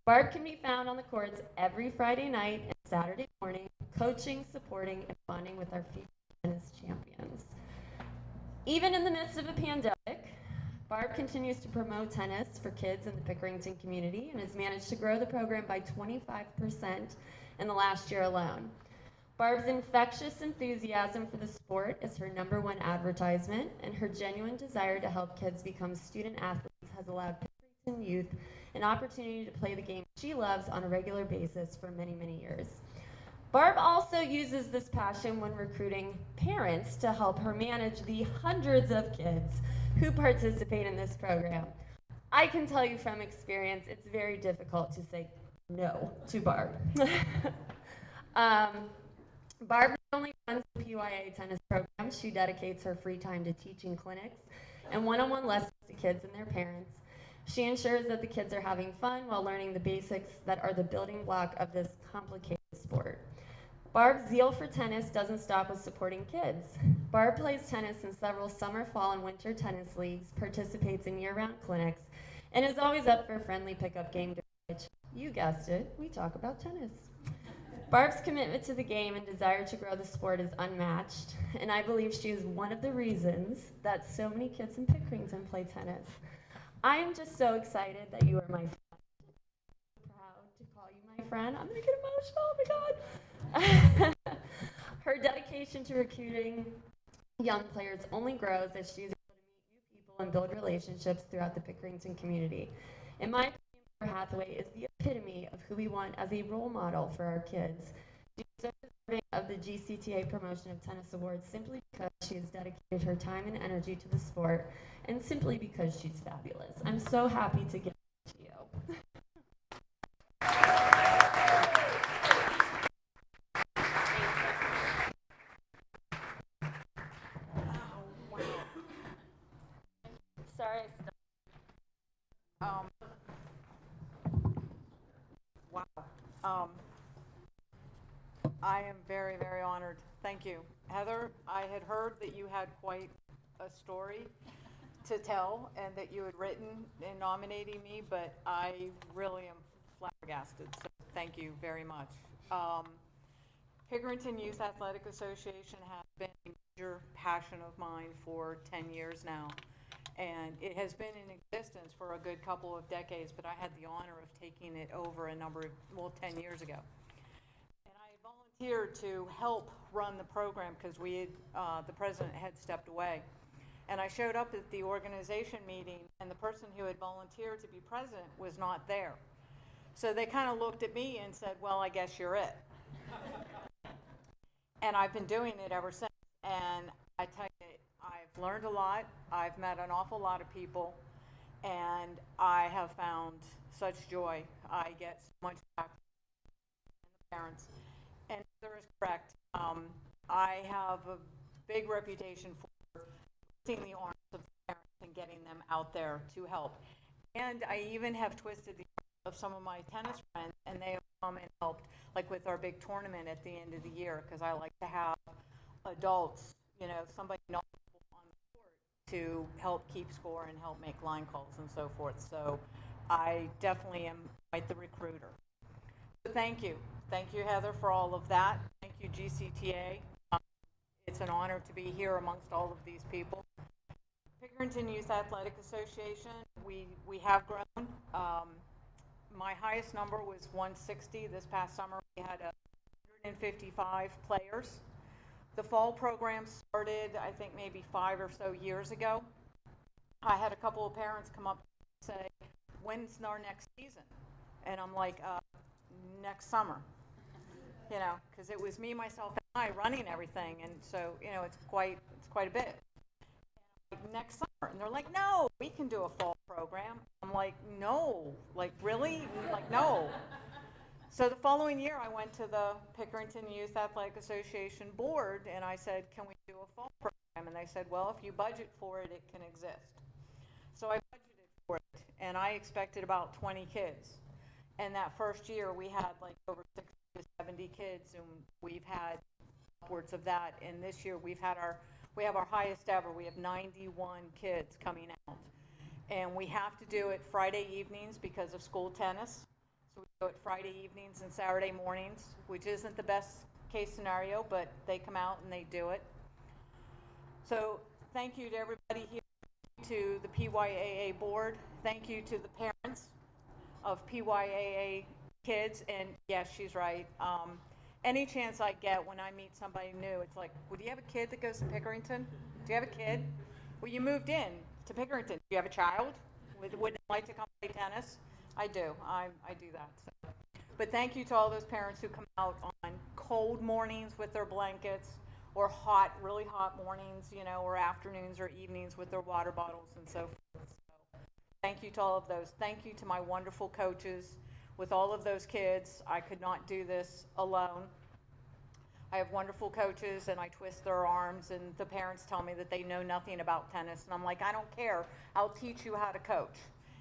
Barb can be found on the courts every Friday night and Saturday morning, coaching, supporting, and bonding with our future tennis champions. Even in the midst of a pandemic, Barb continues to promote tennis for kids in the Pickerington community and has managed to grow the program by 25% in the last year alone. Barb's infectious enthusiasm for the sport is her #1 advertisement, and her genuine desire to help kids become student athletes has allowed Pickerington youth an opportunity to play the game she loves on a regular basis for many, many years. Barb also uses this passion when recruiting parents to help her manage the hundreds of kids who participate in this program. I can tell you from experience, it's very difficult to say no to Barb. Barb not only runs the PYA tennis program, she dedicates her free time to teaching clinics and one-on-one lessons to kids and their parents. She ensures that the kids are having fun while learning the basics that are the building block of this complicated sport. Barb's zeal for tennis doesn't stop with supporting kids. Barb plays tennis in several summer, fall, and winter tennis leagues, participates in year-round clinics, and is always up for a friendly pickup game during which, you guessed it, we talk about tennis. Barb's commitment to the game and desire to grow the sport is unmatched, and I believe she is one of the reasons that so many kids in Pickerington play tennis. I am just so excited that you are my friend. I'm proud to call you my friend. I'm gonna get emotional, oh my God. Her dedication to recruiting young players only grows as she is able to meet new people and build relationships throughout the Pickerington community. In my opinion, Barb Hathaway is the epitome of who we want as a role model for our kids. She is so deserving of the GCTA Promotion of Tennis Awards simply because she has dedicated her time and energy to the sport and simply because she's fabulous. I'm so happy to give it to you. Sorry,
Wow. I am very, very honored. Thank you. Heather, I had heard that you had quite a story to tell and that you had written in nominating me, but I really am flabbergasted, so thank you very much. Pickerington Youth Athletic Association has been a major passion of mine for 10 years now. And it has been in existence for a good couple of decades, but I had the honor of taking it over 10 years ago. And I volunteered to help run the program because the president had stepped away. And I showed up at the organization meeting, and the person who had volunteered to be president was not there. So they kind of looked at me and said, well, I guess you're it. And I've been doing it ever since. And I tell you, I've learned a lot, I've met an awful lot of people, and I have found such joy. I get so much back from the parents. And Heather is correct. I have a big reputation for lifting the arms of the parents and getting them out there to help. And I even have twisted the arm of some of my tennis friends, and they have come and helped, like with our big tournament at the end of the year, because I like to have adults, you know, somebody knowledgeable on the court to help keep score and help make line calls and so forth. So I definitely am quite the recruiter. So thank you. Thank you, Heather, for all of that. Thank you, GCTA. It's an honor to be here amongst all of these people. Pickerington Youth Athletic Association, we have grown. My highest number was 160 this past summer. We had 155 players. The fall program started, I think, maybe 5 or so years ago. I had a couple of parents come up and say, when's our next season? And I'm like, next summer, you know, because it was me, myself, and I running everything. And so, you know, it's quite a bit. Like, next summer. And they're like, no, we can do a fall program. I'm like, no, like, really? Like, no. So the following year, I went to the Pickerington Youth Athletic Association board, and I said, can we do a fall program? And they said, well, if you budget for it, it can exist. So I budgeted for it, and I expected about 20 kids. And that first year, we had like over 60 to 70 kids, and we've had upwards of that. And this year, we have our highest ever. We have 91 kids coming out. And we have to do it Friday evenings because of school tennis. So we do it Friday evenings and Saturday mornings, which isn't the best case scenario, but they come out and they do it. So thank you to everybody here, to the PYAA board. Thank you to the parents of PYAA kids. And yes, she's right. Any chance I get when I meet somebody new, it's like, well, do you have a kid that goes to Pickerington? Do you have a kid? Well, you moved in to Pickerington. Do you have a child? Would they like to come play tennis? I do. I do that. So. But thank you to all those parents who come out on cold mornings with their blankets, or hot, really hot mornings, you know, or afternoons or evenings with their water bottles and so forth. So thank you to all of those. Thank you to my wonderful coaches. With all of those kids, I could not do this alone. I have wonderful coaches, and I twist their arms, and the parents tell me that they know nothing about tennis, and I'm like, I don't care. I'll teach you how to coach.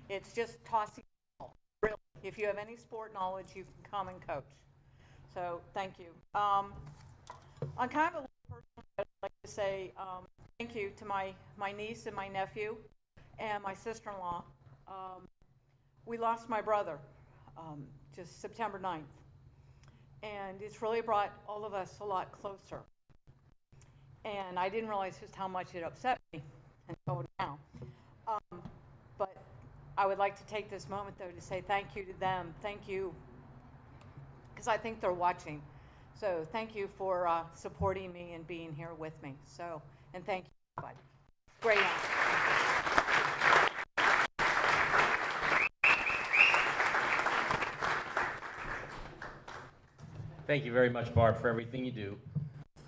It's just tossing the ball. Really. If you have any sport knowledge, you can come and coach. So thank you. On kind of a little personal note, I'd like to say thank you to my niece and my nephew and my sister-in-law. We lost my brother just September 9th. And it's really brought all of us a lot closer. And I didn't realize just how much it upset me until now. But I would like to take this moment, though, to say thank you to them. Thank you, because I think they're watching. So thank you for supporting me and being here with me. So, and thank you, everybody. Great honor.
Thank you very much, Barb, for everything you do.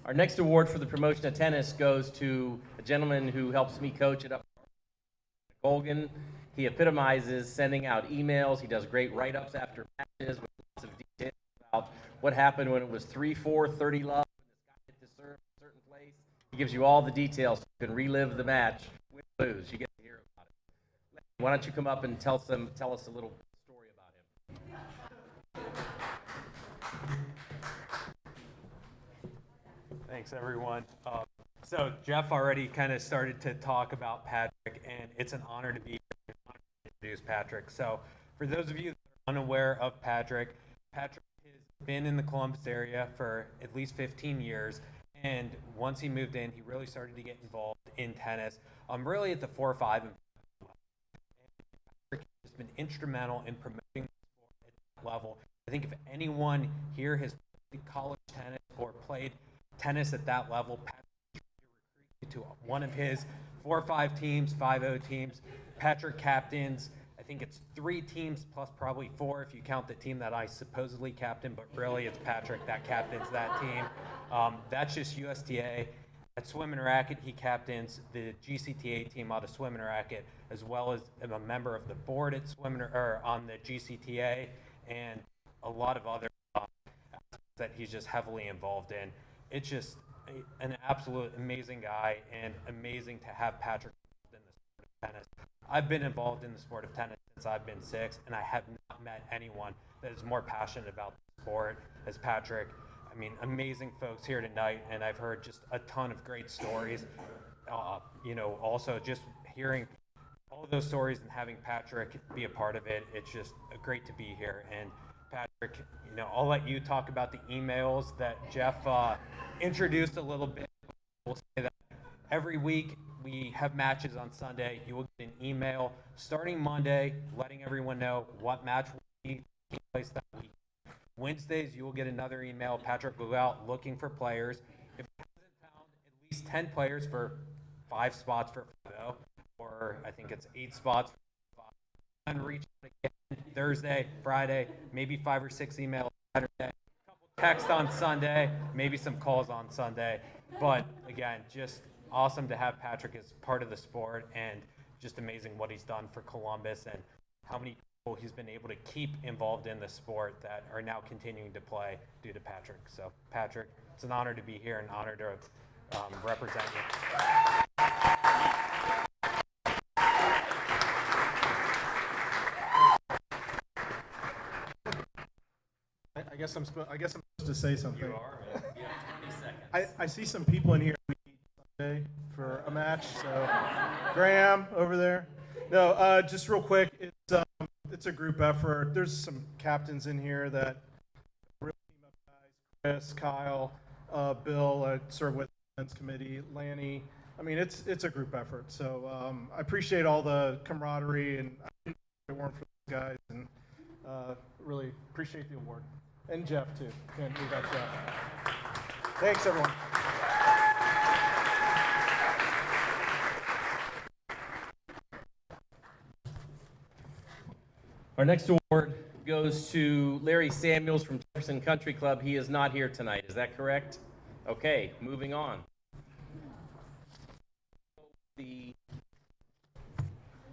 Our next award for the promotion of tennis goes to a gentleman who helps me coach it up, McColgan. He epitomizes sending out emails. He does great write-ups after matches with lots of details about what happened when it was 3-4, 30 love, and this guy hit the serve in a certain place. He gives you all the details so you can relive the match, win or lose. You get to hear about it. Why don't you come up and tell us a little story about him.
Thanks, everyone. So Jeff already kind of started to talk about Patrick, and it's an honor to be here to introduce Patrick. So for those of you that are unaware of Patrick has been in the Columbus area for at least 15 years, and once he moved in, he really started to get involved in tennis, really at the 4, 5, and 5 level. And Patrick has been instrumental in promoting the sport at that level. I think if anyone here has played college tennis or played tennis at that level, Patrick tried to recruit you to one of his 4-5 teams, 5-0 teams. Patrick captains, I think it's 3 teams plus probably 4 if you count the team that I supposedly captain, but really it's Patrick that captains that team. That's just USTA. At Swim and Racket, he captains the GCTA team out of Swim and Racket, as well as a member of the board at on the GCTA, and a lot of other aspects that he's just heavily involved in. It's just an absolute amazing guy, and amazing to have Patrick in the sport of tennis. I've been involved in the sport of tennis since I've been 6, and I have not met anyone that is more passionate about the sport as Patrick. I mean, amazing folks here tonight, and I've heard just a ton of great stories. Also just hearing all of those stories and having Patrick be a part of it, it's just great to be here. And Patrick, I'll let you talk about the emails that Jeff introduced a little bit. We'll say that every week we have matches on Sunday. You will get an email starting Monday letting everyone know what match will be taking place that week. Wednesdays, you will get another email. Patrick will go out looking for players. If he hasn't found at least 10 players for 5 spots for 5-0, or I think it's 8 spots for 5, and reach out again Thursday, Friday, maybe 5 or 6 emails Saturday, a couple texts on Sunday, maybe some calls on Sunday. But again, just awesome to have Patrick as part of the sport, and just amazing what he's done for Columbus and how many people he's been able to keep involved in the sport that are now continuing to play due to Patrick. So Patrick, it's an honor to be here and an honor to represent you.
I guess I'm supposed to say something.
You are, man. You have 20 seconds.
I see some people in here Sunday for a match. So Graham over there. No, just real quick. It's a group effort. There's some captains in here that really team up guys. Chris, Kyle, Bill. I serve with the men's committee. Lanny. I mean, it's a group effort. So I appreciate all the camaraderie, and if it weren't for those guys, and really appreciate the award. And Jeff, too. Can't leave out Jeff. Thanks, everyone.
Our next award goes to Larry Samuels from Jefferson Country Club. He is not here tonight. Is that correct? Okay, moving on. The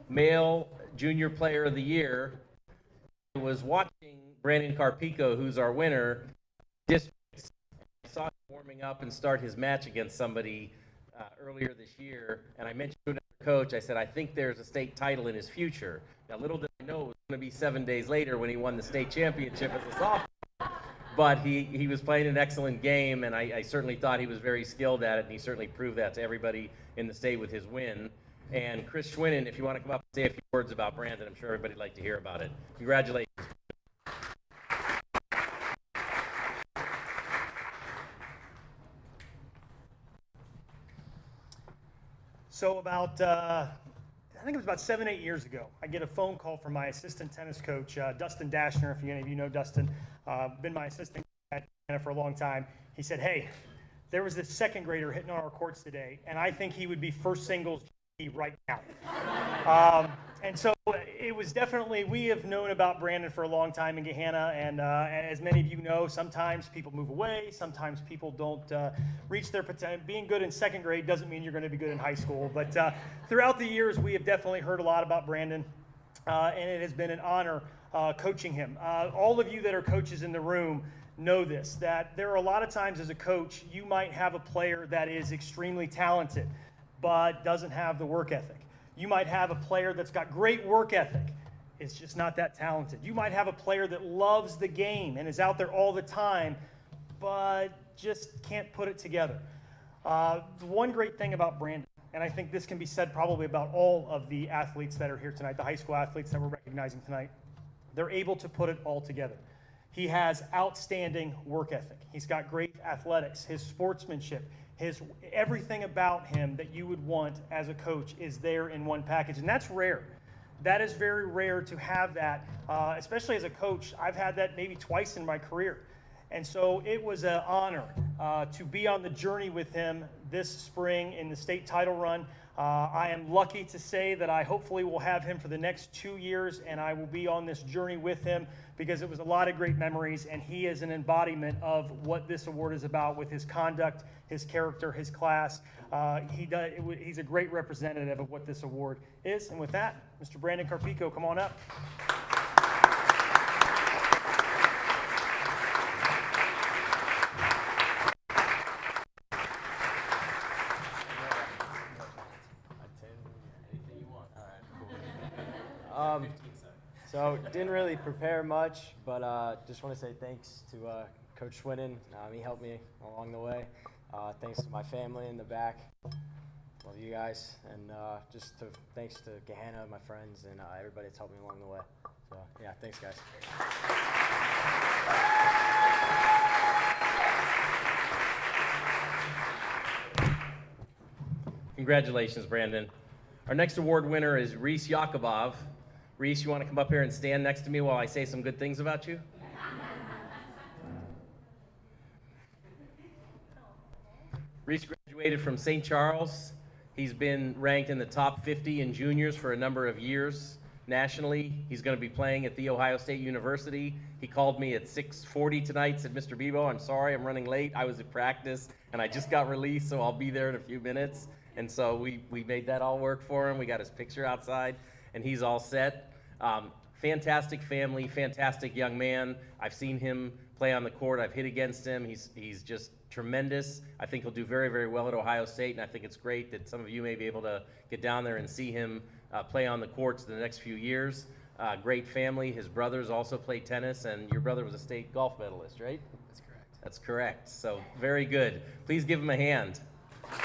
male junior player of the year was watching Brandon Carpico, who's our winner, districts. I saw him warming up and start his match against somebody earlier this year, and I mentioned to another coach, I said, I think there's a state title in his future. Now, little did I know it was going to be 7 days later when he won the state championship as a sophomore. But he was playing an excellent game, and I certainly thought he was very skilled at it, and he certainly proved that to everybody in the state with his win. And Chris Schwinnen, if you want to come up and say a few words about Brandon, I'm sure everybody would like to hear about it. Congratulations.
So about, I think it was about 7, 8 years ago, I get a phone call from my assistant tennis coach, Dustin Dashner, if any of you know Dustin, been my assistant at Gahanna for a long time. He said, hey, there was this second grader hitting on our courts today, and I think he would be first singles right now. And so it was definitely, we have known about Brandon for a long time in Gahanna, and as many of you know, sometimes people move away, sometimes people don't reach their potential. Being good in second grade doesn't mean you're going to be good in high school, but throughout the years, we have definitely heard a lot about Brandon, and it has been an honor coaching him. All of you that are coaches in the room know this, that there are a lot of times as a coach, you might have a player that is extremely talented, but doesn't have the work ethic. You might have a player that's got great work ethic, is just not that talented. You might have a player that loves the game and is out there all the time, but just can't put it together. The one great thing about Brandon, and I think this can be said probably about all of the athletes that are here tonight, the high school athletes that we're recognizing tonight, they're able to put it all together. He has outstanding work ethic. He's got great athletics, his sportsmanship, everything about him that you would want as a coach is there in one package, and that's rare. That is very rare to have that, especially as a coach. I've had that maybe twice in my career, and so it was an honor to be on the journey with him this spring in the state title run. I am lucky to say that I hopefully will have him for the next 2 years, and I will be on this journey with him because it was a lot of great memories, and he is an embodiment of what this award is about with his conduct, his character, his class. He's a great representative of what this award is. And with that, Mr. Brandon Carpico, come on up.
So didn't really prepare much, but just want to say thanks to Coach Swinnon. He helped me along the way. Thanks to my family in the back. Love you guys, and thanks to Gahanna, my friends, and everybody that's helped me along the way. So yeah, thanks guys.
Congratulations, Brandon. Our next award winner is Reece Yakubov. Reece, you want to come up here and stand next to me while I say some good things about you? Reece graduated from St. Charles. He's been ranked in the top 50 in juniors for a number of years nationally. He's going to be playing at The Ohio State University. He called me at 6:40 tonight, said, Mr. Bibo, I'm sorry, I'm running late. I was at practice, and I just got released, so I'll be there in a few minutes. And so we made that all work for him. We got his picture outside, and he's all set. Fantastic family, fantastic young man. I've seen him play on the court. I've hit against him. He's just tremendous. I think he'll do very, very well at Ohio State, and I think it's great that some of you may be able to get down there and see him play on the courts in the next few years. Great family. His brothers also play tennis, and your brother was a state golf medalist, right? That's correct. That's correct. So very good. Please give him a hand. You're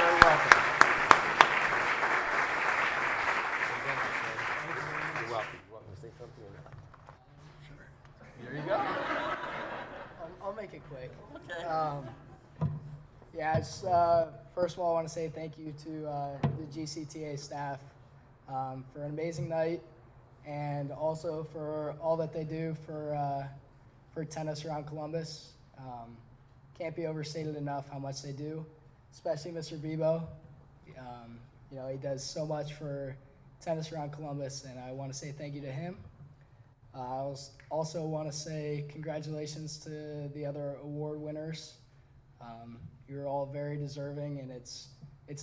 very welcome. You're welcome. You want me to say something or not? Sure. There you go.
I'll make it quick.
Okay.
Yeah, first of all, I want to say thank you to the GCTA staff for an amazing night, and also for all that they do for tennis around Columbus. Can't be overstated enough how much they do, especially Mr. Bibo. He does so much for tennis around Columbus, and I want to say thank you to him. I also want to say congratulations to the other award winners. You're all very deserving, and it's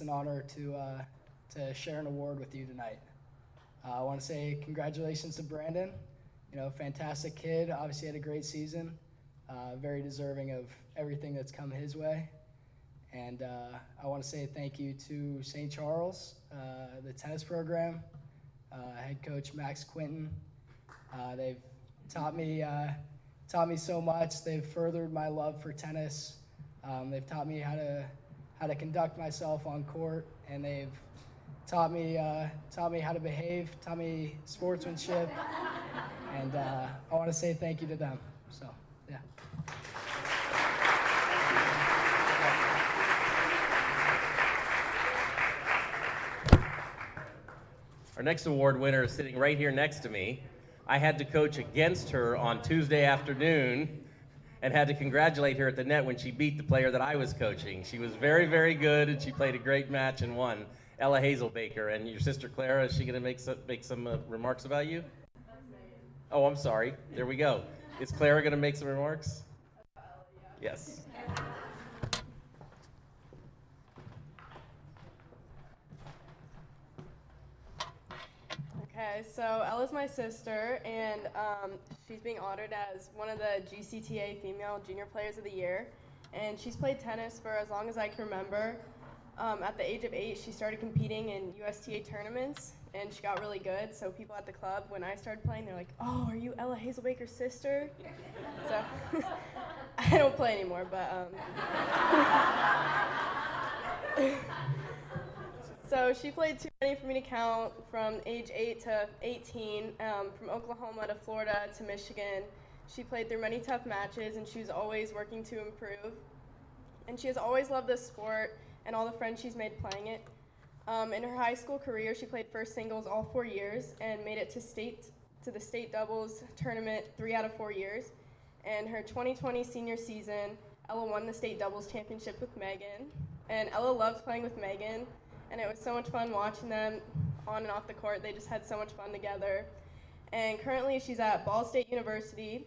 an honor to share an award with you tonight. I want to say congratulations to Brandon. Fantastic kid. Obviously had a great season. Very deserving of everything that's come his way. And I want to say thank you to St. Charles, the tennis program, head coach Max Quinton. They've taught me so much. They've furthered my love for tennis. They've taught me how to conduct myself on court, and they've taught me how to behave, taught me sportsmanship, and I want to say thank you to them. So, yeah.
Our next award winner is sitting right here next to me. I had to coach against her on Tuesday afternoon and had to congratulate her at the net when she beat the player that I was coaching. She was very, very good, and she played a great match and won. Ella Hazelbaker. And your sister Clara, is she going to make some remarks about you? Oh, I'm sorry. There we go. Is Clara going to make some remarks? Yes.
Okay, so Ella's my sister, and she's being honored as one of the GCTA Female Junior Players of the Year. And she's played tennis for as long as I can remember. At the age of 8, she started competing in USTA tournaments, and she got really good. So people at the club, when I started playing, they're like, "Oh, are you Ella Hazelbaker's sister?" So I don't play anymore, but so she played too many for me to count, from age 8 to 18, from Oklahoma to Florida to Michigan. She played through many tough matches, and she was always working to improve. And she has always loved this sport and all the friends she's made playing it. In her high school career, she played first singles all 4 years and made it to the state doubles tournament 3 out of 4 years. And her 2020 senior season, Ella won the state doubles championship with Megan. And Ella loves playing with Megan, and it was so much fun watching them on and off the court. They just had so much fun together. And currently she's at Ball State University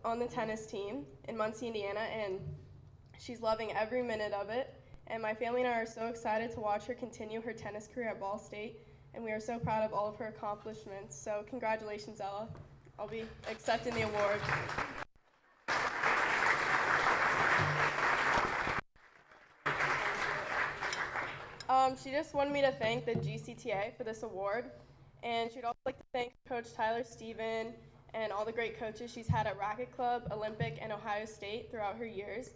on the tennis team in Muncie, Indiana, and she's loving every minute of it. And my family and I are so excited to watch her continue her tennis career at Ball State, and we are so proud of all of her accomplishments. So congratulations, Ella. I'll be accepting the award. She just wanted me to thank the GCTA for this award, And she'd also like to thank Coach Tyler Steven and all the great coaches she's had at Racket Club, Olympic, and Ohio State throughout her years.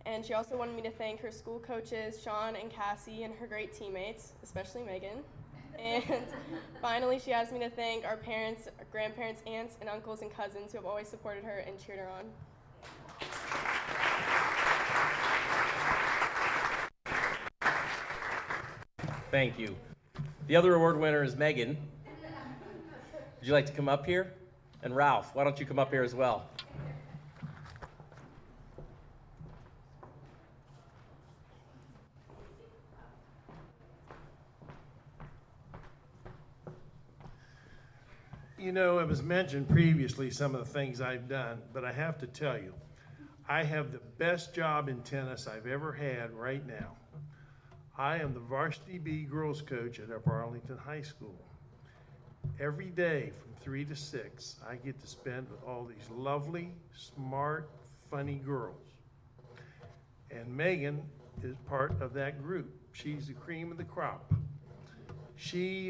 And she also wanted me to thank her school coaches, Sean and Cassie, and her great teammates, especially Megan. And finally, she asked me to thank our parents, our grandparents, aunts, and uncles and cousins who have always supported her and cheered her on.
Thank you. The other award winner is Megan. Would you like to come up here? And Ralph, why don't you come up here as well?
You know, it was mentioned previously some of the things I've done, but I have to tell you, I have the best job in tennis I've ever had right now. I am the varsity B girls coach at Upper Arlington High School. Every day from 3 to 6, I get to spend with all these lovely, smart, funny girls. And Megan is part of that group. She's the cream of the crop. She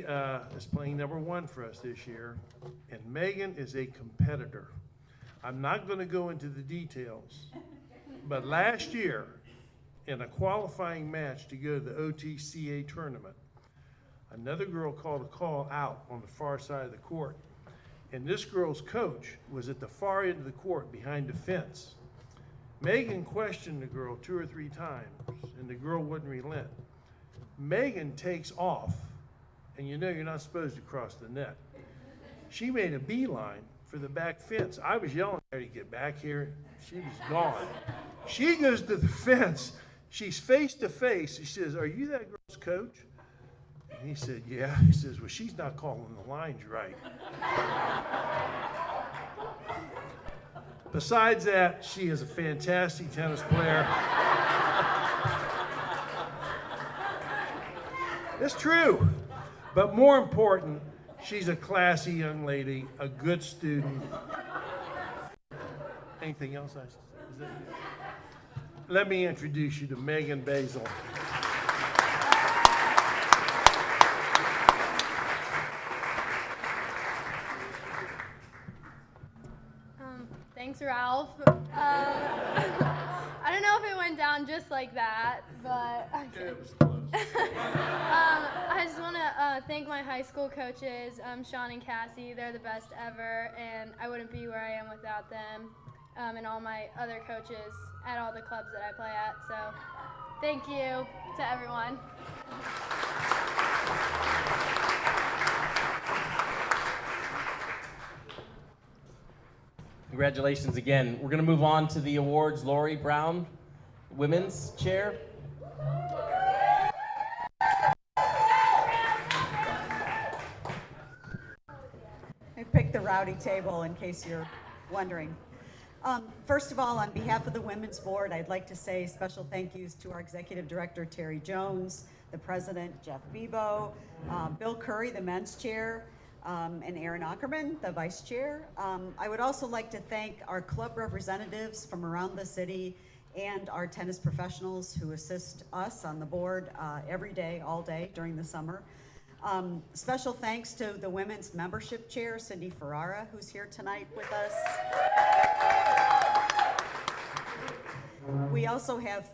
is playing #1 for us this year, and Megan is a competitor. I'm not going to go into the details, but last year, in a qualifying match to go to the OTCA tournament, another girl called a call out on the far side of the court, and this girl's coach was at the far end of the court behind the fence. Megan questioned the girl 2 or 3 times, and the girl wouldn't relent. Megan takes off, and you know you're not supposed to cross the net. She made a beeline for the back fence. I was yelling at her to get back here. She was gone. She goes to the fence. She's face to face. She says, "Are you that girl's coach?" And he said, "Yeah." He says, "Well, she's not calling the lines right." Besides that, she is a fantastic tennis player. It's true. But more important, she's a classy young lady, a good student. Anything else I should say? Is that it? Let me introduce you to Megan Basil.
Thanks, Ralph. I don't know if it went down just like that, but
It was close.
I just want to thank my high school coaches, Sean and Cassie. They're the best ever, and I wouldn't be where I am without them, and all my other coaches at all the clubs that I play at. So thank you to everyone.
Congratulations again. We're going to move on to the awards. Lori Brown, women's chair.
I picked the rowdy table in case you're wondering. First of all, on behalf of the Women's Board, I'd like to say special thank yous to our Executive Director, Terry Jones, the President, Geoffrey Bibo, Bill Curry, the Men's Chair, and Aaron Ackerman, the Vice Chair. I would also like to thank our club representatives from around the city and our tennis professionals who assist us on the board every day, all day during the summer. Special thanks to the Women's Membership Chair, Cindy Ferrara, who's here tonight with us. We also have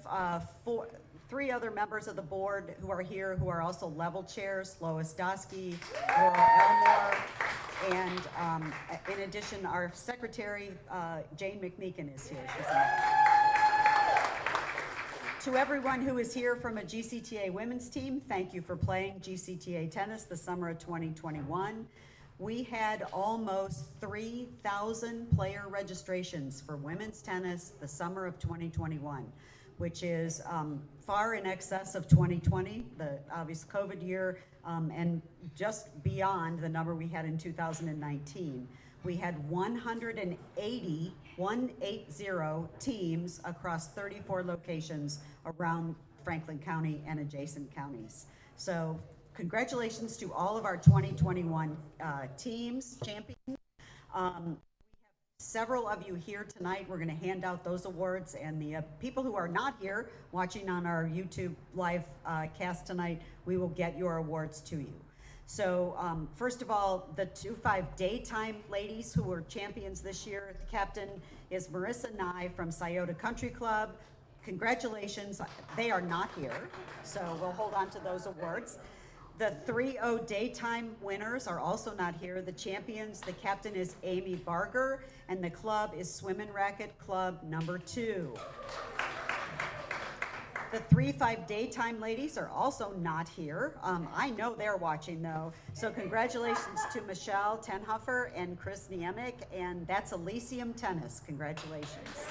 3 other members of the board who are here who are also level chairs, Lois Dosky, Laura Elmore, and in addition, our secretary, Jane McMeekin, is here. She's to everyone who is here from a GCTA women's team, thank you for playing GCTA tennis the summer of 2021. We had almost 3,000 player registrations for women's tennis the summer of 2021, which is far in excess of 2020, the obvious COVID year, and just beyond the number we had in 2019. We had 180 teams across 34 locations around Franklin County and adjacent counties. So congratulations to all of our 2021 teams, champions. We have several of you here tonight. We're going to hand out those awards, and the people who are not here watching on our YouTube live cast tonight, we will get your awards to you. So first of all, the 2-5 daytime ladies who were champions this year, the captain is Marissa Nye from Scioto Country Club. Congratulations, they are not here, so we'll hold on to those awards. The 3-0 daytime winners are also not here. The champions, the captain is Amy Barger, and the club is Swim and Racket Club number 2. The 3-5 daytime ladies are also not here. I know they're watching though. So congratulations to Michelle Tenhofer and Chris Niemick, and that's Elysium Tennis. Congratulations.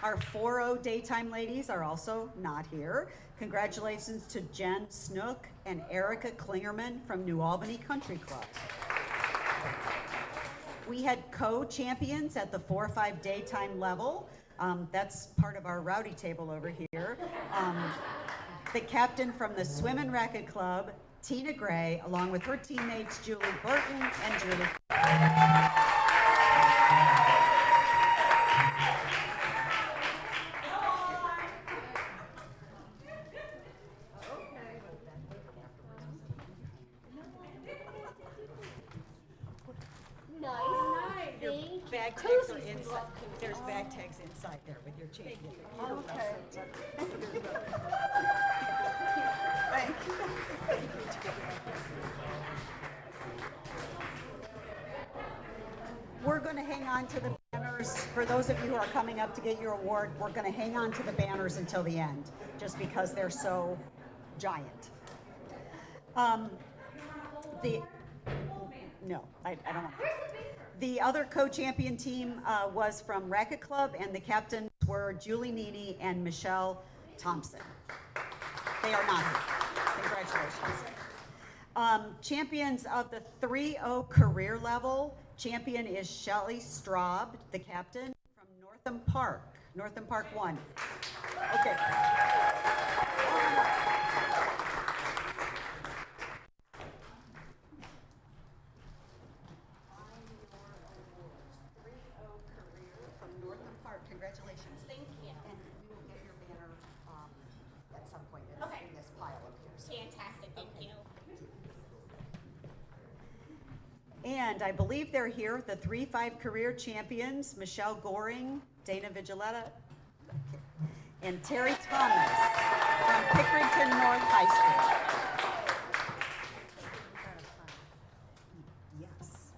Our 4-0 daytime ladies are also not here. Congratulations to Jen Snook and Erica Klingerman from New Albany Country Club. We had co-champions at the 4-5 daytime level. That's part of our rowdy table over here. The captain from the Swim and Racket Club, Tina Gray, along with her teammates Julie Burton and Julie. Bag tags are inside. There's bag tags inside there with your champion. Okay. Thank you. We're going to hang on to the banners. For those of you who are coming up to get your award, we're going to hang on to the banners until the end, just because they're so giant. No, I don't want to. The other co-champion team was from Racket Club, and the captains were Julie Needy and Michelle Thompson. They are not here. Congratulations. Champions of the 3-0 career level, champion is Shelley Straub, the captain from Northam Park 1. Okay. Congratulations. Thank you. And we will get your banner at some point in this pile up here.
Fantastic. Thank you.
And I believe they're here, the 3-5 career champions, Michelle Goring, Dana Vigiletta, and Terry Thomas from Pickerington North High School. Yes.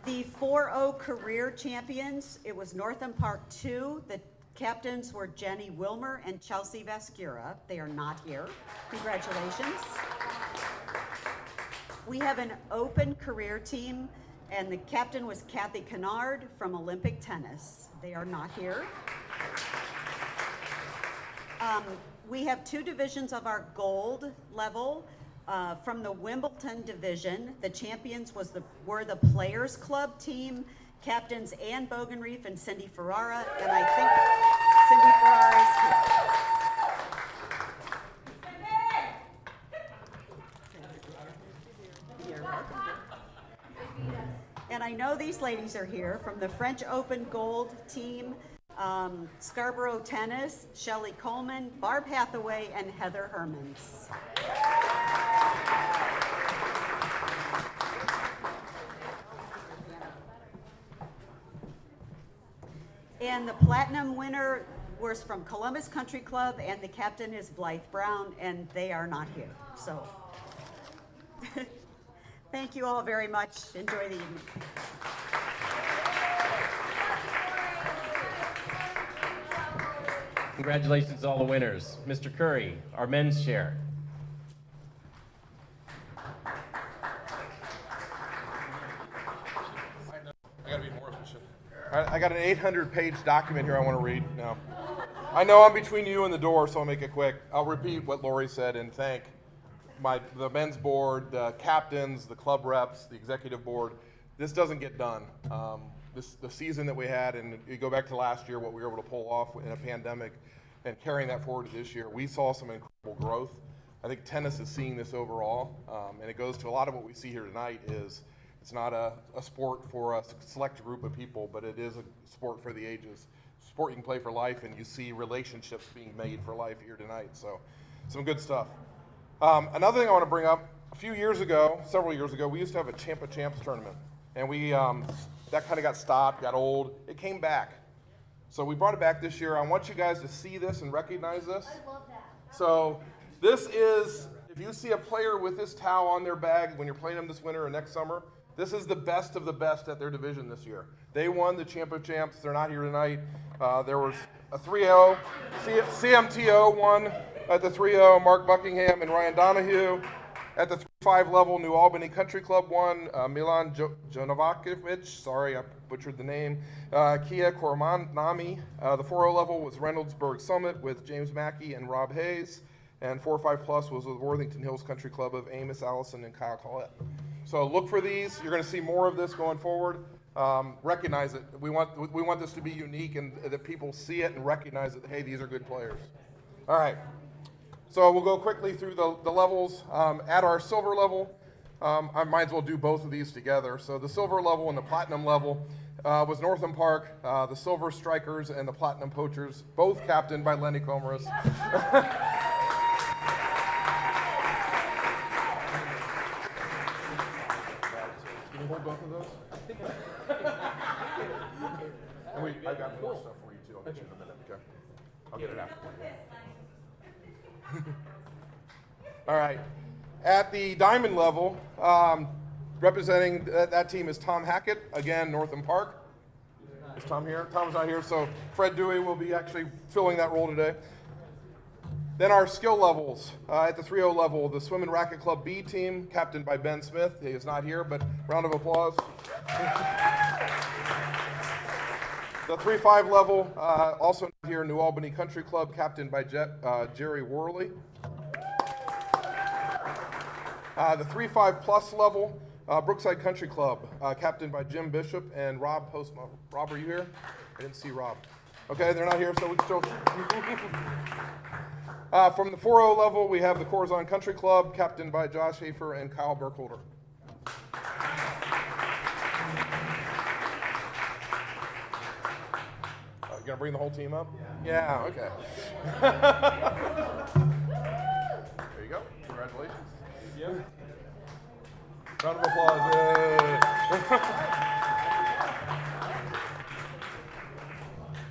The 4-0 career champions, it was Northam Park 2. The captains were Jenny Wilmer and Chelsea Vascura. They are not here. Congratulations. We have an open career team, and the captain was Kathy Kennard from Olympic Tennis. They are not here. We have 2 divisions of our gold level. From the Wimbledon division, the champions were the Players Club team, captains Ann Bogenreef and Cindy Ferrara, and I think Cindy Ferrara is here. And I know these ladies are here from the French Open Gold team, Scarborough Tennis, Shelley Coleman, Barb Hathaway, and Heather Hermans. And the platinum winner was from Columbus Country Club, and the captain is Blythe Brown, and they are not here. So, thank you all very much. Enjoy the evening.
Congratulations to all the winners. Mr. Curry, our men's chair.
I gotta be more efficient. All right, I got an 800-page document here I want to read now. I know I'm between you and the door, so I'll make it quick. I'll repeat what Lori said and thank the men's board, the captains, the club reps, the executive board, this doesn't get done. The season that we had, and you go back to last year, what we were able to pull off in a pandemic, and carrying that forward to this year, we saw some incredible growth. I think tennis is seeing this overall, and it goes to a lot of what we see here tonight is it's not a sport for a select group of people, but it is a sport for the ages. Sport you can play for life, and you see relationships being made for life here tonight. So some good stuff. Another thing I want to bring up, a few years ago, several years ago, we used to have a Champ of Champs tournament, and we that kind of got stopped, got old. It came back. So we brought it back this year. I want you guys to see this and recognize this. I love that. So this is, if you see a player with this towel on their bag when you're playing them this winter or next summer, this is the best of the best at their division this year. They won the Champ of Champs. They're not here tonight. There was a 3-0. CMTO won at the 3-0. Mark Buckingham and Ryan Donahue. At the 3-5 level, New Albany Country Club won. Milan Jovanovic, sorry, I butchered the name. Kia Kormanami. The 4-0 level was Reynoldsburg Summit with James Mackey and Rob Hayes. And 4-5 plus was with Worthington Hills Country Club of Amos Allison and Kyle Collette. So look for these. You're going to see more of this going forward. Recognize it. We want this to be unique and that people see it and recognize that, hey, these are good players. All right. So we'll go quickly through the levels. At our silver level, I might as well do both of these together. So the silver level and the platinum level was Northam Park, the Silver Strikers, and the Platinum Poachers, both captained by Lenny Comaris. Can you hold both of those? And I've got more stuff for you too. I'll get you in a minute. Okay. I'll get it after. All right. At the diamond level, representing that team is Tom Hackett, again, Northam Park. Is Tom here? Tom's not here, so Fred Dewey will be actually filling that role today. Then our skill levels. At the 3-0 level, the Swim and Racket Club B team, captained by Ben Smith. He is not here, but round of applause. The 3-5 level, also not here, New Albany Country Club, captained by Jerry Worley. The 3-5 plus level, Brookside Country Club, captained by Jim Bishop and Rob Postma. Rob, are you here? I didn't see Rob. Okay, they're not here, so we can still. From the 4-0 level, we have the Corazon Country Club, captained by Josh Hafer and Kyle Burkholder. You gonna bring the whole team up? Yeah, okay. There you go. Congratulations. Yep. Round of applause. Yay.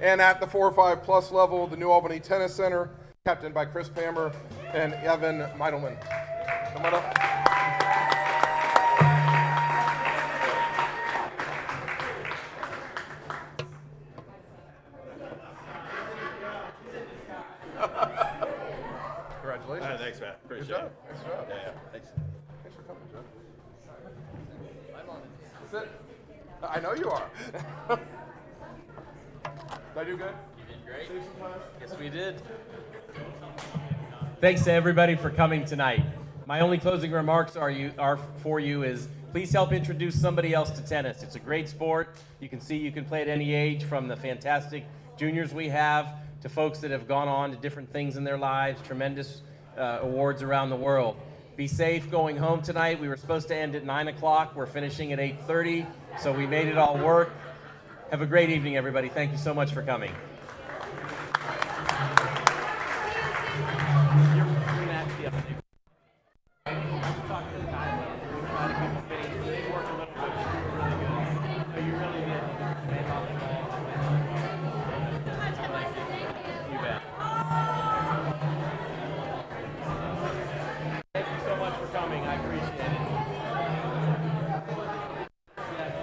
And at the 4-5 plus level, the New Albany Tennis Center, captained by Chris Pammer and Evan Meidelman. Come on up. Congratulations.
Thanks, Matt. Appreciate
Good job.
it.
Nice job.
Yeah, thanks.
Thanks for coming, Jeff. Sit. I know you are. Did I do good?
You did great. Yes, we did. Thanks to everybody for coming tonight. My only closing remarks are for you is please help introduce somebody else to tennis. It's a great sport. You can see you can play at any age, from the fantastic juniors we have to folks that have gone on to different things in their lives, tremendous awards around the world. Be safe going home tonight. We were supposed to end at 9 o'clock. We're finishing at 8:30, so we made it all work. Have a great evening, everybody. Thank you so much for coming.